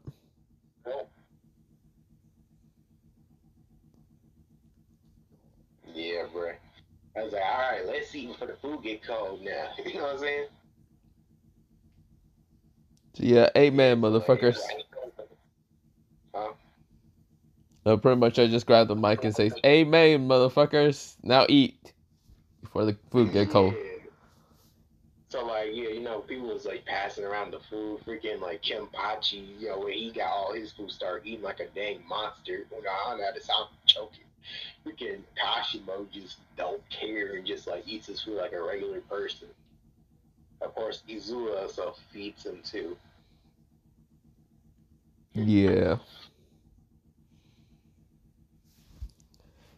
Yeah, bro. I was like, all right, let's eat before the food get cold now. You know what I'm saying? Yeah, amen, motherfuckers. Huh? Pretty much I just grab the mic and say, amen, motherfuckers. Now eat before the food get cold. Yeah. So like, yeah, people was like passing around the food, freaking like Kenpachi, when he got all his food, started eating like a dang monster. I don't know how to sound choking. Freaking Kashimo just don't care and just like eats his food like a regular person. Of course, Izua also feeds him too. Yeah.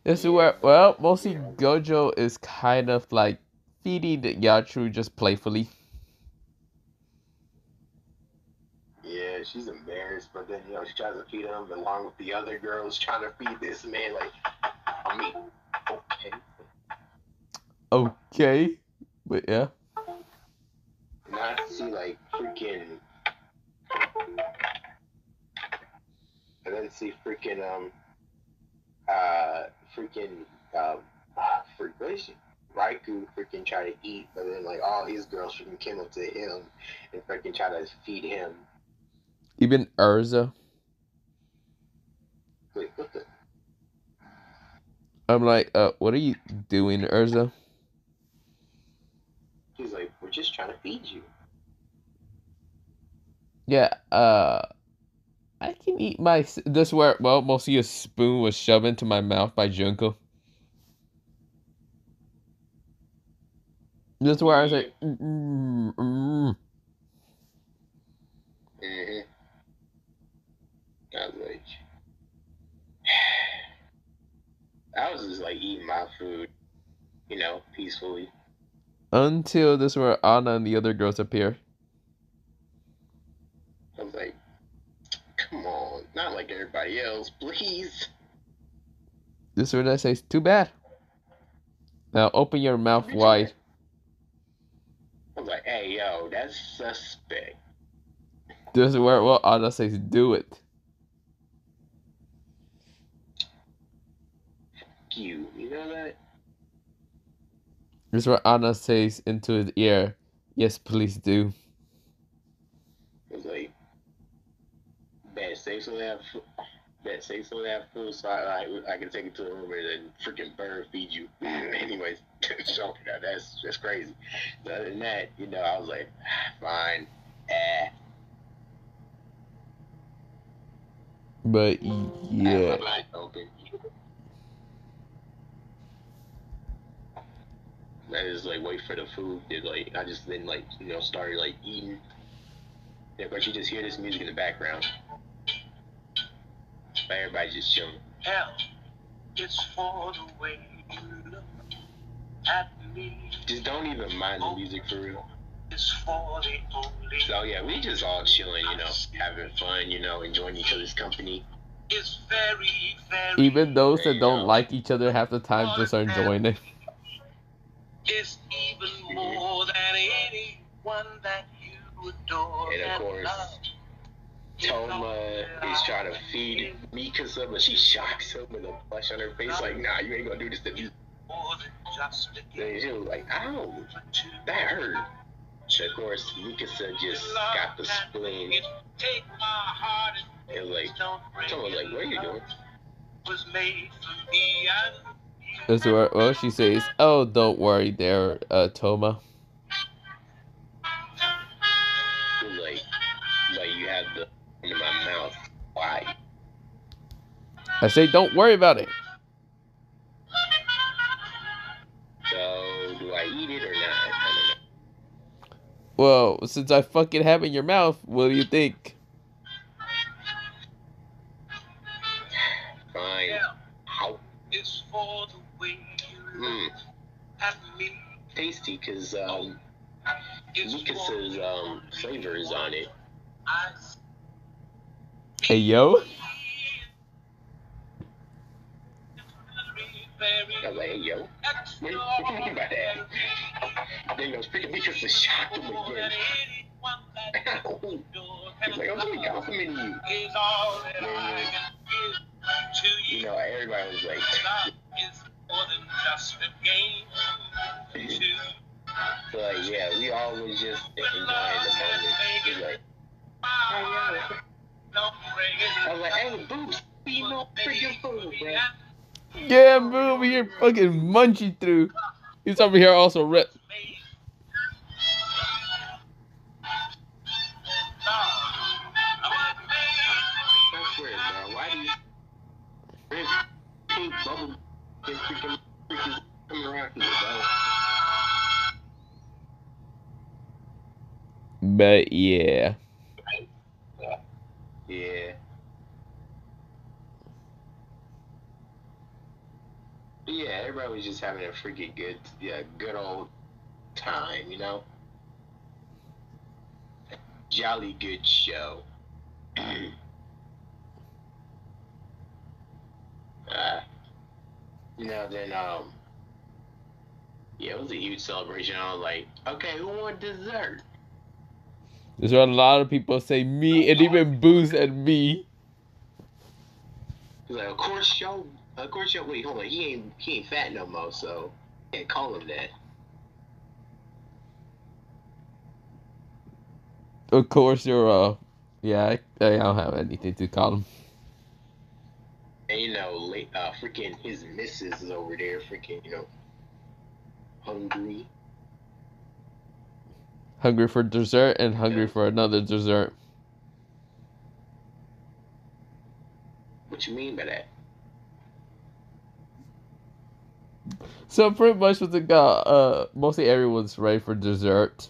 This is where, well, mostly Gojo is kind of like feeding Yatru just playfully. Yeah, she's embarrassed, but then, she tries to feed him along with the other girls trying to feed this man, like, I mean, okay. Okay. But yeah. And I see, like, freaking, and then see freaking, Raikou freaking try to eat, but then, like, all his girls freaking came up to him and freaking try to feed him. Even Urza. Wait, what the? I'm like, what are you doing, Urza? He's like, we're just trying to feed you. Yeah, I can eat my, this where, well, mostly a spoon was shoved into my mouth by Junko. This is where I was like, Mm-hmm. I was like, I was just like eating my food, peacefully. Until this is where Anna and the other girls appear. I was like, come on, not like everybody else, please. This is where I say, too bad. Now open your mouth wide. I was like, hey, yo, that's suspect. This is where, well, Anna says, do it. You know that? This is where Anna says into his ear, yes, please do. I was like, bet say so they have food so I can take it to the room and then freaking bird feed you. Anyways, so that's crazy. But other than that, I was like, fine. But yeah. I have my mind open. I just like wait for the food. I just then started like eating. Yeah, but you just hear this music in the background. But everybody's just chilling. Hell, it's for the way you look at me. Just don't even mind the music for real. It's for the only. So yeah, we just all chilling, having fun, enjoying each other's company. It's very, very. Even those that don't like each other half the time just are enjoying it. It's even more than anyone And of course, Toma is trying to feed Mikasa, but she shocks him with a flush on her face, like, nah, you ain't gonna do this to me. And she was like, ow, that hurt. And of course, Mikasa just got the spleen. And like, Toma was like, what are you doing? That's what she says. Oh, don't worry there, Toma. Like you have the in my mouth. Why? I say, don't worry about it. So, do I eat it or not? I don't know. Well, since I fucking have it in your mouth, what do you think? Fine. How? Tasty, because Mikasa's flavor is on it. Hey, yo. I was like, hey, yo. What are you talking about that? Then those freaking Mikasa shocked him again. He's like, I'm really complimenting you. You know, everybody was like, so like, yeah, we all was just enjoying the moment. He's like, hey, yo. I was like, hey, boobs, be no freaking food, bro. Yeah, boo, over here fucking munching through. He's over here also ripped. I swear, bro, why do you rip pink bubble freaking coming around here, bro? But yeah. Yeah. Yeah, everybody was just having a freaking good old time, you know? Jolly good show. Then, yeah, it was a huge celebration. I was like, okay, who want dessert? There's a lot of people say me, and even Boo said me. He's like, of course, yo, wait, hold on, he ain't fat no more, so can't call him that. Of course, you're, yeah, I don't have anything to call him. And, you know, freaking his missus is over there, freaking, you know, hungry. Hungry for dessert and hungry for another dessert. What you mean by that? So pretty much with the mostly everyone's ready for dessert.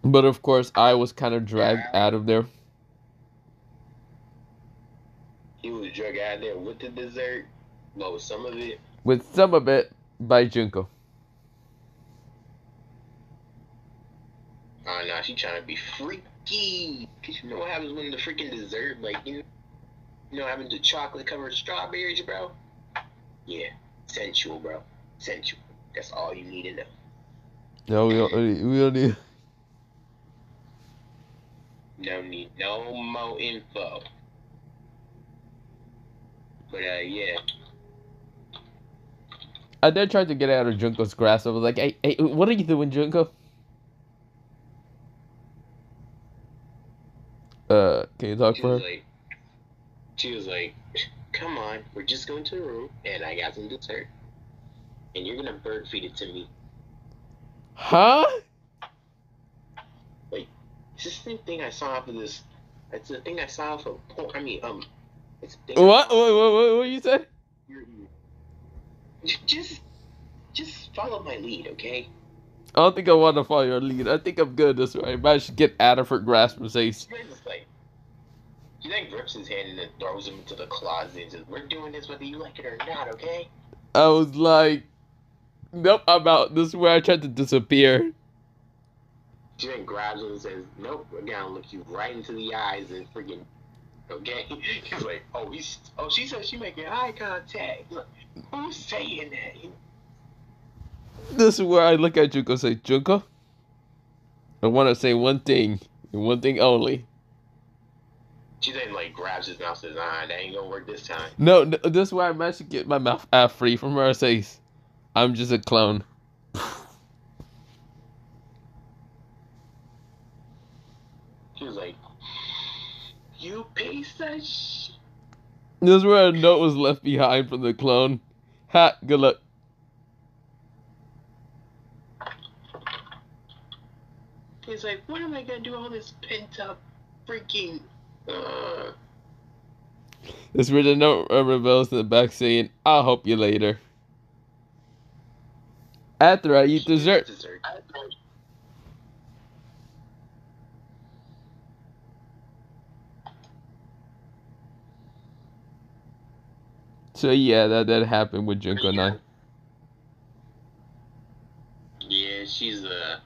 But of course, I was kind of dragged out of there. He was dragged out of there with the dessert? Well, with some of it? With some of it by Junko. Oh, no, she trying to be freaky. Because you know what happens when the freaking dessert, like, you know, having the chocolate covered strawberries, bro? Yeah, sensual, bro. Sensual. That's all you need to know. No, we don't need. No need no more info. But, yeah. I did try to get out of Junko's grasp. I was like, hey, what are you doing, Junko? Can you talk for her? She was like, come on, we're just going to the room, and I got some dessert. And you're gonna bird feed it to me. Huh? Like, is this the thing I saw off of this? It's the thing I saw off of, it's the thing What you said? Just follow my lead, okay? I don't think I want to follow your lead. I think I'm good this way. But I should get out of her grasp and say. She then grips his hand and then throws him into the closet and says, we're doing this whether you like it or not, okay? I was like, nope, I'm out. This is where I tried to disappear. She then grabs him and says, nope, we're gonna look you right into the eyes and freaking, okay? He's like, she said she making eye contact. Look, who's saying that? This is where I look at Junko and say, Junko, I want to say one thing. And one thing only. She then like grabs his mouth and says, "Ah, that ain't gonna work this time." No, this is why I managed to get my mouth free from her. Says, I'm just a clone. She was like, "You piece of shit." This is where a note was left behind from the clone. Ha, good luck. He's like, "What am I gonna do all this pent up freaking?" This is where the note rebels in the back saying, I'll help you later. After I eat dessert. So yeah, that happened with Junko and I. Yeah, she's a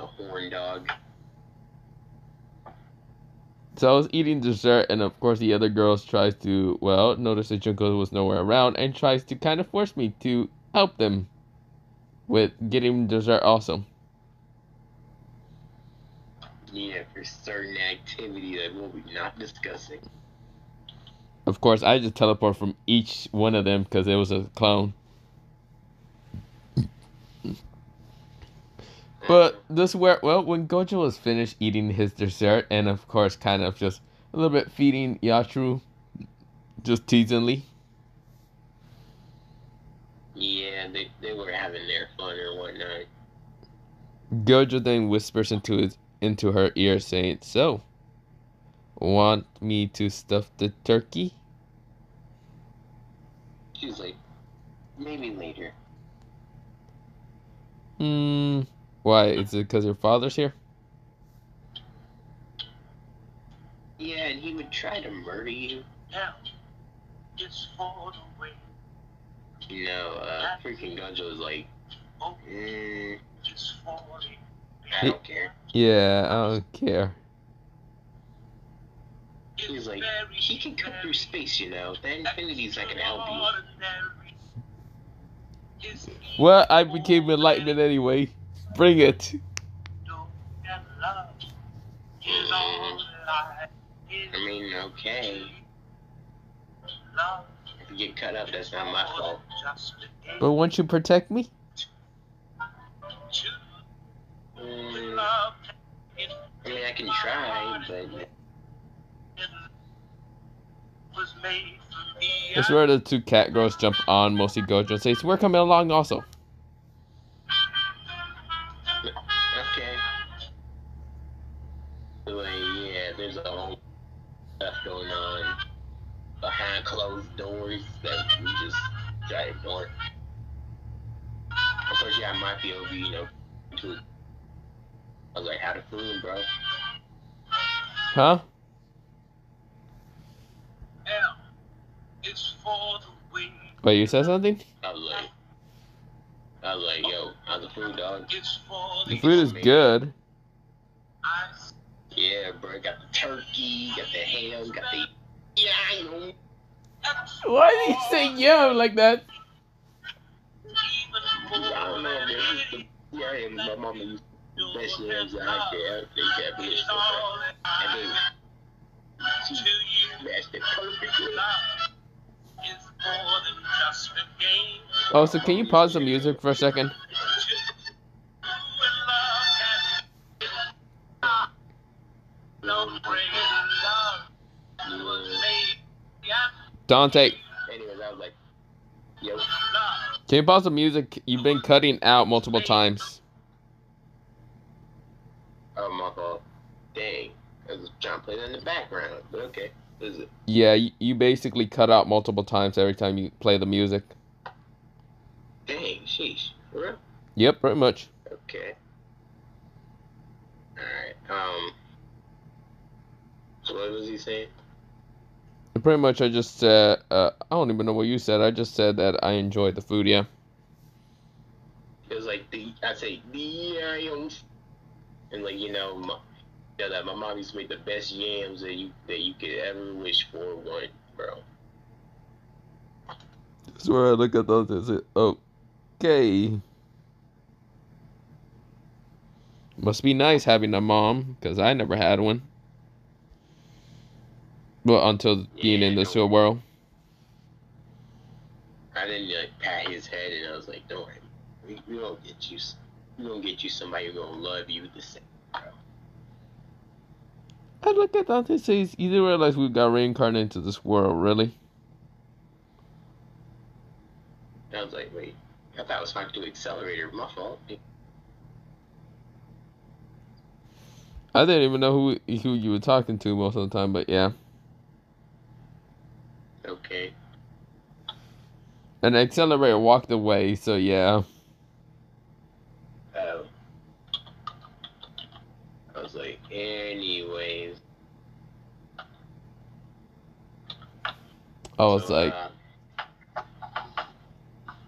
horn dog. So I was eating dessert, and of course the other girls tries to, well, notice that Junko was nowhere around, and tries to kind of force me to help them with getting dessert also. Yeah, for certain activity that we'll be not discussing. Of course, I just teleport from each one of them because it was a clone. But this where, well, when Gojo was finished eating his dessert, and of course kind of just a little bit feeding Yatru, just teasingly. Yeah, they were having their fun or whatnot. Gojo then whispers into her ear saying, so, want me to stuff the turkey? She was like, maybe later. Why? Is it because your father's here? Yeah, and he would try to murder you. Now, it's for the way. Freaking Gojo was like, It's for the I don't care. Yeah, I don't care. He's like, he can cut through space, you know. The Infinity's not gonna help you. Well, I became enlightenment anyway. Bring it. I mean, okay. If you get cut up, that's not my fault. But won't you protect me? I mean, I can try, but... This is where the two cat girls jump on mostly Gojo and says, we're coming along also. Okay. So, yeah, there's a whole stuff going on behind closed doors that we just try to ignore. Of course, yeah, my POV, you know, too. I was like, how to food, bro? Huh? It's for the way. Wait, you said something? I was like, yo, how's the food, dog? The food is good. Yeah, bro, got the turkey, got the ham, got the... Yeah, Why did you say yeah like that? I don't know, man. Yeah, my mama used the best yams out there. They got me and then she mashed it perfectly. Oh, so can you pause the music for a second? Dante. Anyways, I was like, yo. Can you pause the music? You've been cutting out multiple times. Oh, my fault. Dang. I was trying to play that in the background, but okay. What is it? Yeah, you basically cut out multiple times every time you play the music. Dang, sheesh. For real? Yep, pretty much. Okay. Alright, so what was he saying? Pretty much I just said, I don't even know what you said. I just said that I enjoyed the food, yeah. It was like, I say, the yams. And like, you know, that my mom used to make the best yams that you could ever wish for one, bro. That's where I look at those and say, okay. Must be nice having a mom, because I never had one. Well, until being in the sewer world. I didn't like pat his head, and I was like, "Don't worry, we gonna get you. We gonna get you somebody who gonna love you the same, bro." I look at Dante and say, you didn't realize we got reincarnated into this world, really? I was like, "Wait, I thought it was talking to Accelerator. My fault." I didn't even know who you were talking to most of the time, but yeah. Okay. And the Accelerator walked away, so yeah. Oh. I was like, anyways. I was like,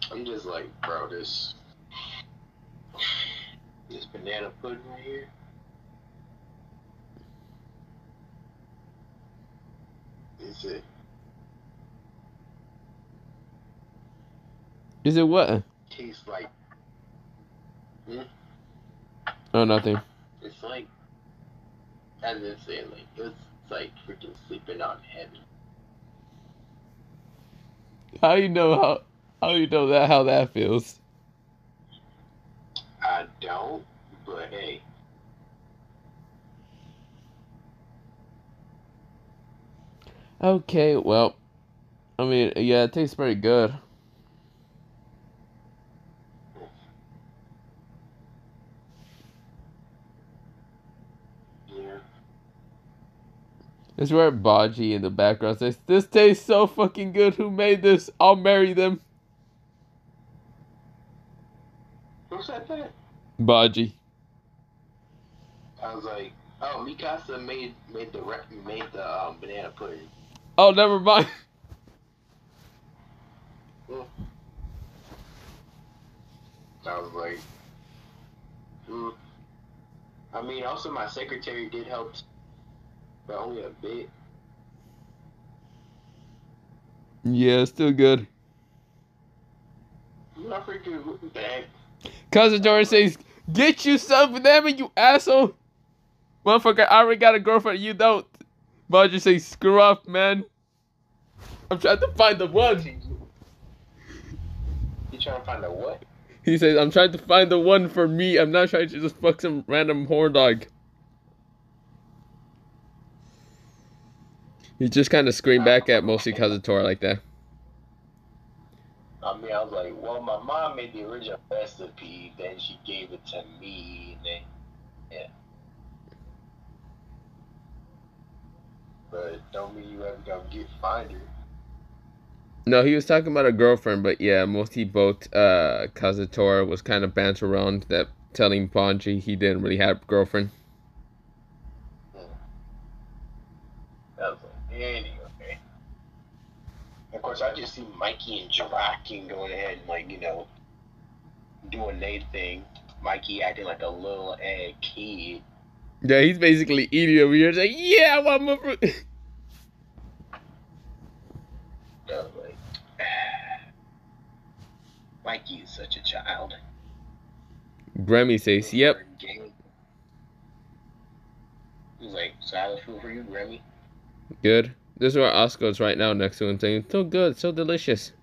I'm just like, bro, this banana pudding right here. Is it what? Tastes like. Oh, nothing. It's like, as I said, like it's like freaking sleeping on heaven. How you know how that feels? I don't, but hey. Okay, well, I mean, yeah, it tastes pretty good. Yeah. It's where Baji in the background says, "This tastes so fucking good. Who made this? I'll marry them." Who said that? Baji. I was like, oh, Mikasa made the banana pudding. Oh, never mind. I was like, I mean, also my secretary did help, but only a bit. Yeah, still good. I freaking what the heck? Cousin George says, "Get you some banana, you asshole." Motherfucker, I already got a girlfriend, you don't. Baji says, "Screw up, man. I'm trying to find the one." You trying to find a what? He says, "I'm trying to find the one for me. I'm not trying to just fuck some random whore dog." He just kind of screamed back at mostly Kazutora like that. I mean, I was like, well, my mom made the original recipe, then she gave it to me, and then, yeah. But don't mean you ever gonna find her. No, he was talking about a girlfriend, but yeah, mostly both Kazutora was kind of banter around that, telling Banji he didn't really have a girlfriend. I was like, anyway. Of course, I just see Mikey and Jirakin going ahead and, like, you know, doing their thing. Mikey acting like a little kid. Yeah, he's basically eating over here. He's like, yeah, I want more fruit. I was like, Mikey is such a child. Grammy says, yep. He's like, salad food for you, Grammy? Good. This is where Oscar's right now next to him saying, so good, so delicious.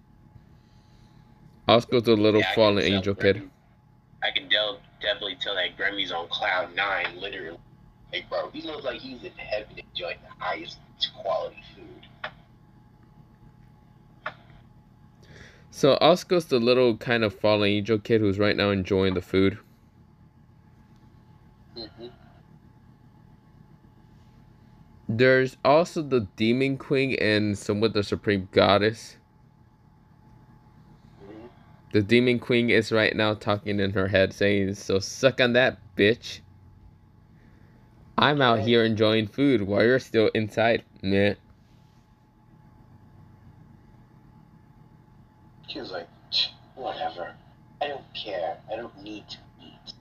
Oscar's a little fallen angel kid. I can definitely tell that Grammy's on cloud 9, literally. Like, bro, he looks like he's in heaven enjoying the highest quality food. So Oscar's the little kind of fallen angel kid who's right now enjoying the food. Mm-hmm. There's also the Demon Queen and somewhat the Supreme Goddess. Mm-hmm. The Demon Queen is right now talking in her head saying, so suck on that, bitch. I'm out here enjoying food while you're still inside. Meh. She was like, whatever. I don't care. I don't need to eat.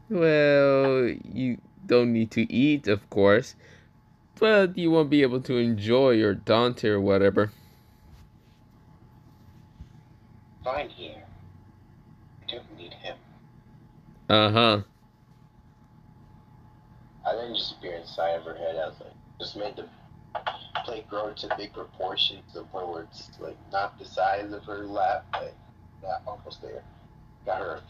Well, you don't need to eat, of course. But you won't be able to enjoy your Dante or whatever. Fine here. I don't need him. Uh-huh. and then just appear inside of her head. I was like, just made the plate grow to big proportions to the point where it's like not the size of her lap, but not almost there. Got her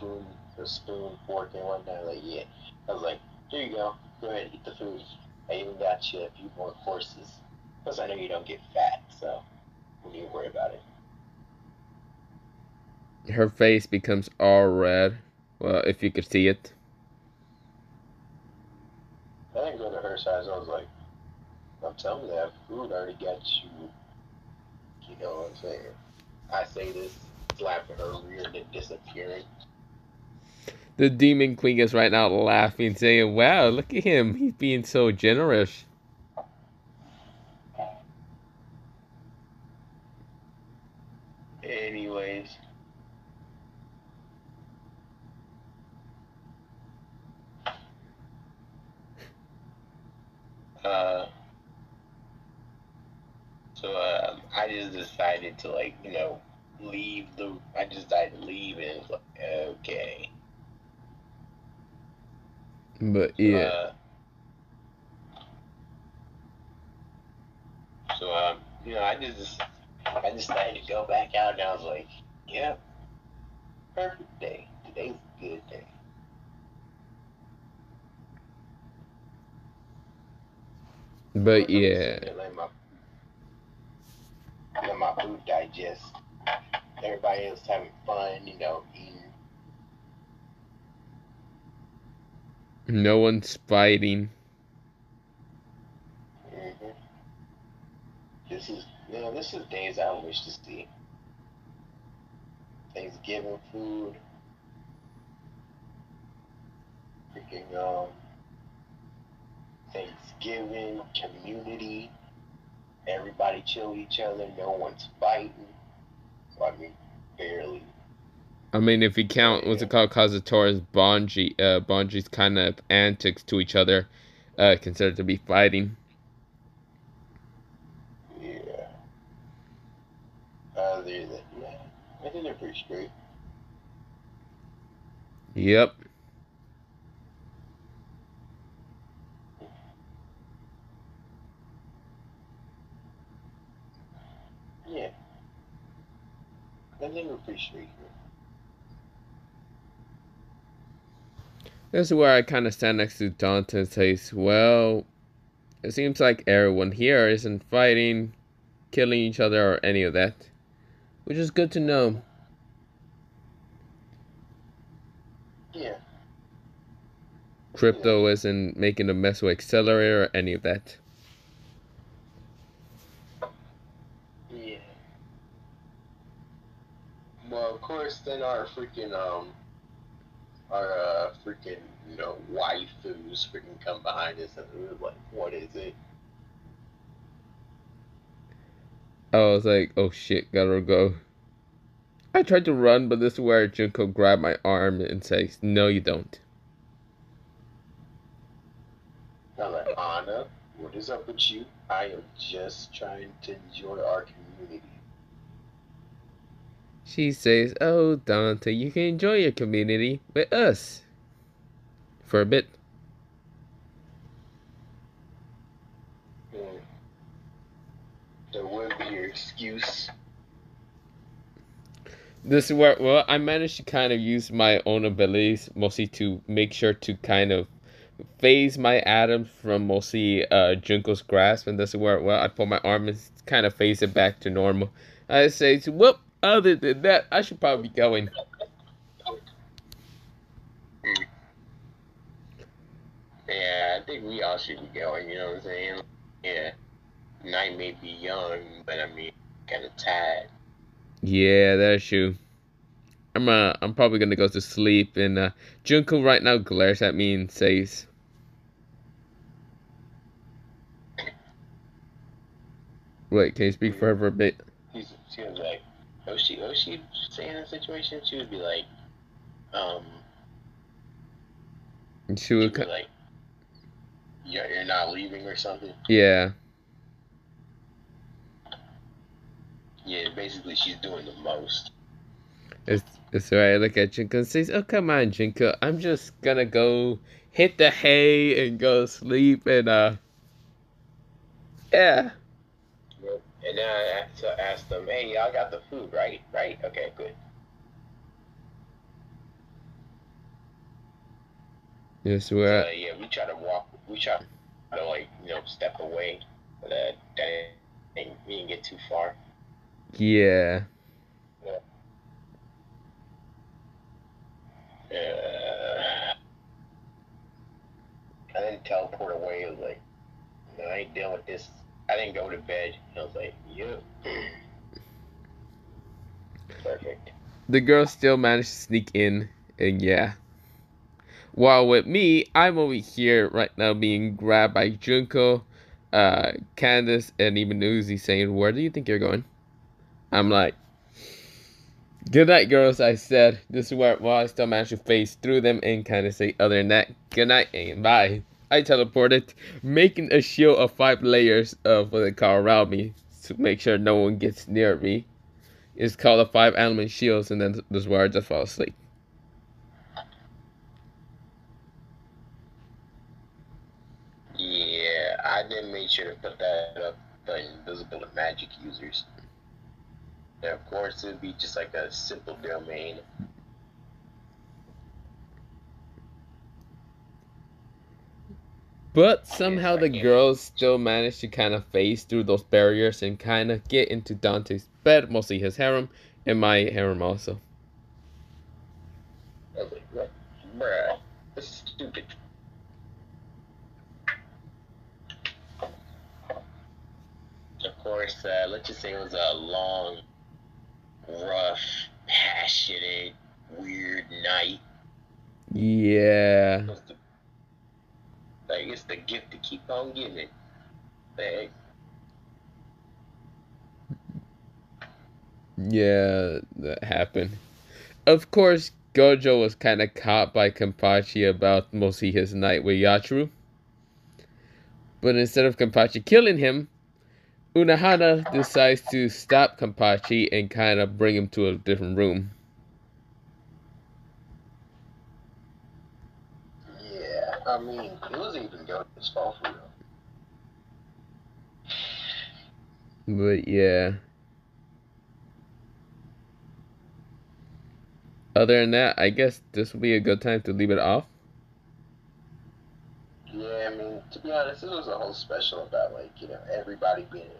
a spoon, fork, and whatnot. Like, yeah. I was like, here you go. Go ahead, eat the food. I even got you a few more courses. Plus, I know you don't get fat, so don't need to worry about it. Her face becomes all red. Well, if you could see it. I didn't go to her size. I was like, I'm telling you, that food already got you. You know what I'm saying? I say this, slapping her rear, then disappearing. The Demon Queen is right now laughing, saying, wow, look at him. He's being so generous. Anyways. I just decided to, like, you know, I just decided to leave, and it's like, okay. But yeah. You know, I decided to go back out, and I was like, yeah, perfect day. Today's a good day. But yeah. Let my food digest. Everybody else having fun, you know, eating. No one's fighting. Mm-hmm. This is days I wish to see. Thanksgiving food. Freaking Thanksgiving community. Everybody chill with each other. No one's fighting. Well, I mean, barely. I mean, if you count, what's it called, Kazutora's Bonji's kind of antics to each other, considered to be fighting. Yeah. Other than that, I think they're pretty straight. Yep. Yeah. I think we're pretty straight here. This is where I kind of stand next to Dante and says, well, it seems like everyone here isn't fighting, killing each other, or any of that. Which is good to know. Yeah. Crypto isn't making a mess with Accelerator or any of that. Yeah. Well, of course, then our freaking, you know, wife who's freaking come behind us, and we were like, what is it? I was like, oh shit, gotta go. I tried to run, but this is where Junko grabbed my arm and says, no you don't. I'm like, Anna, what is up with you? I am just trying to enjoy our community. She says, oh Dante, you can enjoy your community with us. For a bit. There would be your excuse. This is where, well, I managed to kind of use my own abilities, mostly to make sure to kind of phase my atoms from mostly Junko's grasp, and this is where, well, I pull my arm and kind of phase it back to normal. I say, whoop, other than that, I should probably be going. Yeah, I think we all should be going, you know what I'm saying? Yeah. Night may be young, but I mean, kind of tired. Yeah, that's true. I'm probably gonna go to sleep, and Junko right now glares at me and says, wait, can you speak for her for a bit? She was like, oh, she saying a situation? She would be like, She would be like, you're not leaving or something? Yeah. Yeah, basically she's doing the most. It's right. I look at Junko and says, oh, come on, Junko. I'm just gonna go hit the hay and go to sleep, and yeah. And then I asked them, hey, y'all got the food, right? Right? Okay, good. Yes, we're Yeah, we try to like, step away, but we didn't get too far. yeah. I didn't teleport away. I was like, no, I ain't dealing with this. I didn't go to bed. I was like, yep. Perfect. The girl still managed to sneak in, and yeah. While with me, I'm over here right now being grabbed by Junko, Candace, and even Uzi saying, "Where do you think you're going?" I'm like, "Good night, girls," I said. This is where, while I still managed to phase through them and kind of say, other than that, good night and bye. I teleported, making a shield of 5 layers of what they call around me to make sure no one gets near me. It's called the 5 element shields, and then this is where I just fall asleep. Yeah, I didn't make sure to put that up for invisible to magic users. And of course, it would be just like a simple domain. But somehow the girls still managed to kind of phase through those barriers and kind of get into Dante's bed, mostly his harem, and my harem also. I was like, what? Bruh, this is stupid. Of course, let's just say it was a long, rough, passionate, weird night. Yeah. It's the gift to keep on giving. Like, Yeah, that happened. Of course, Gojo was kind of caught by Kenpachi about mostly his night with Yachiru. But instead of Kenpachi killing him, Unohana decides to stop Kenpachi and kind of bring him to a different room. yeah, I mean, it wasn't even Gojo's fault for real. But yeah. Other than that, I guess this will be a good time to leave it off. Yeah, I mean, to be honest, this was a whole special about, like, everybody being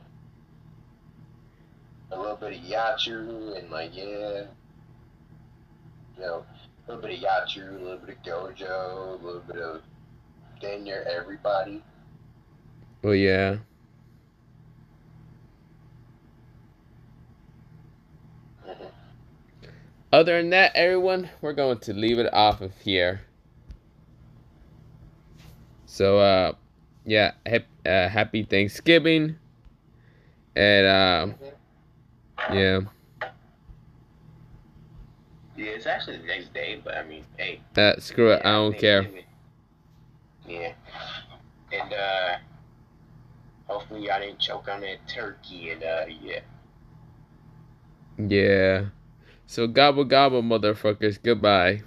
a little bit of Yachiru and, like, a little bit of Yachiru, a little bit of Gojo, a little bit of dang near everybody. Well, yeah. Other than that, everyone, we're going to leave it off of here. So, yeah, happy Thanksgiving. And, yeah. Yeah, it's actually the next day, but I mean, hey. Screw it, I don't care. Yeah. And, hopefully y'all didn't choke on that turkey, and, yeah. Yeah. So, gobble gobble, motherfuckers. Goodbye.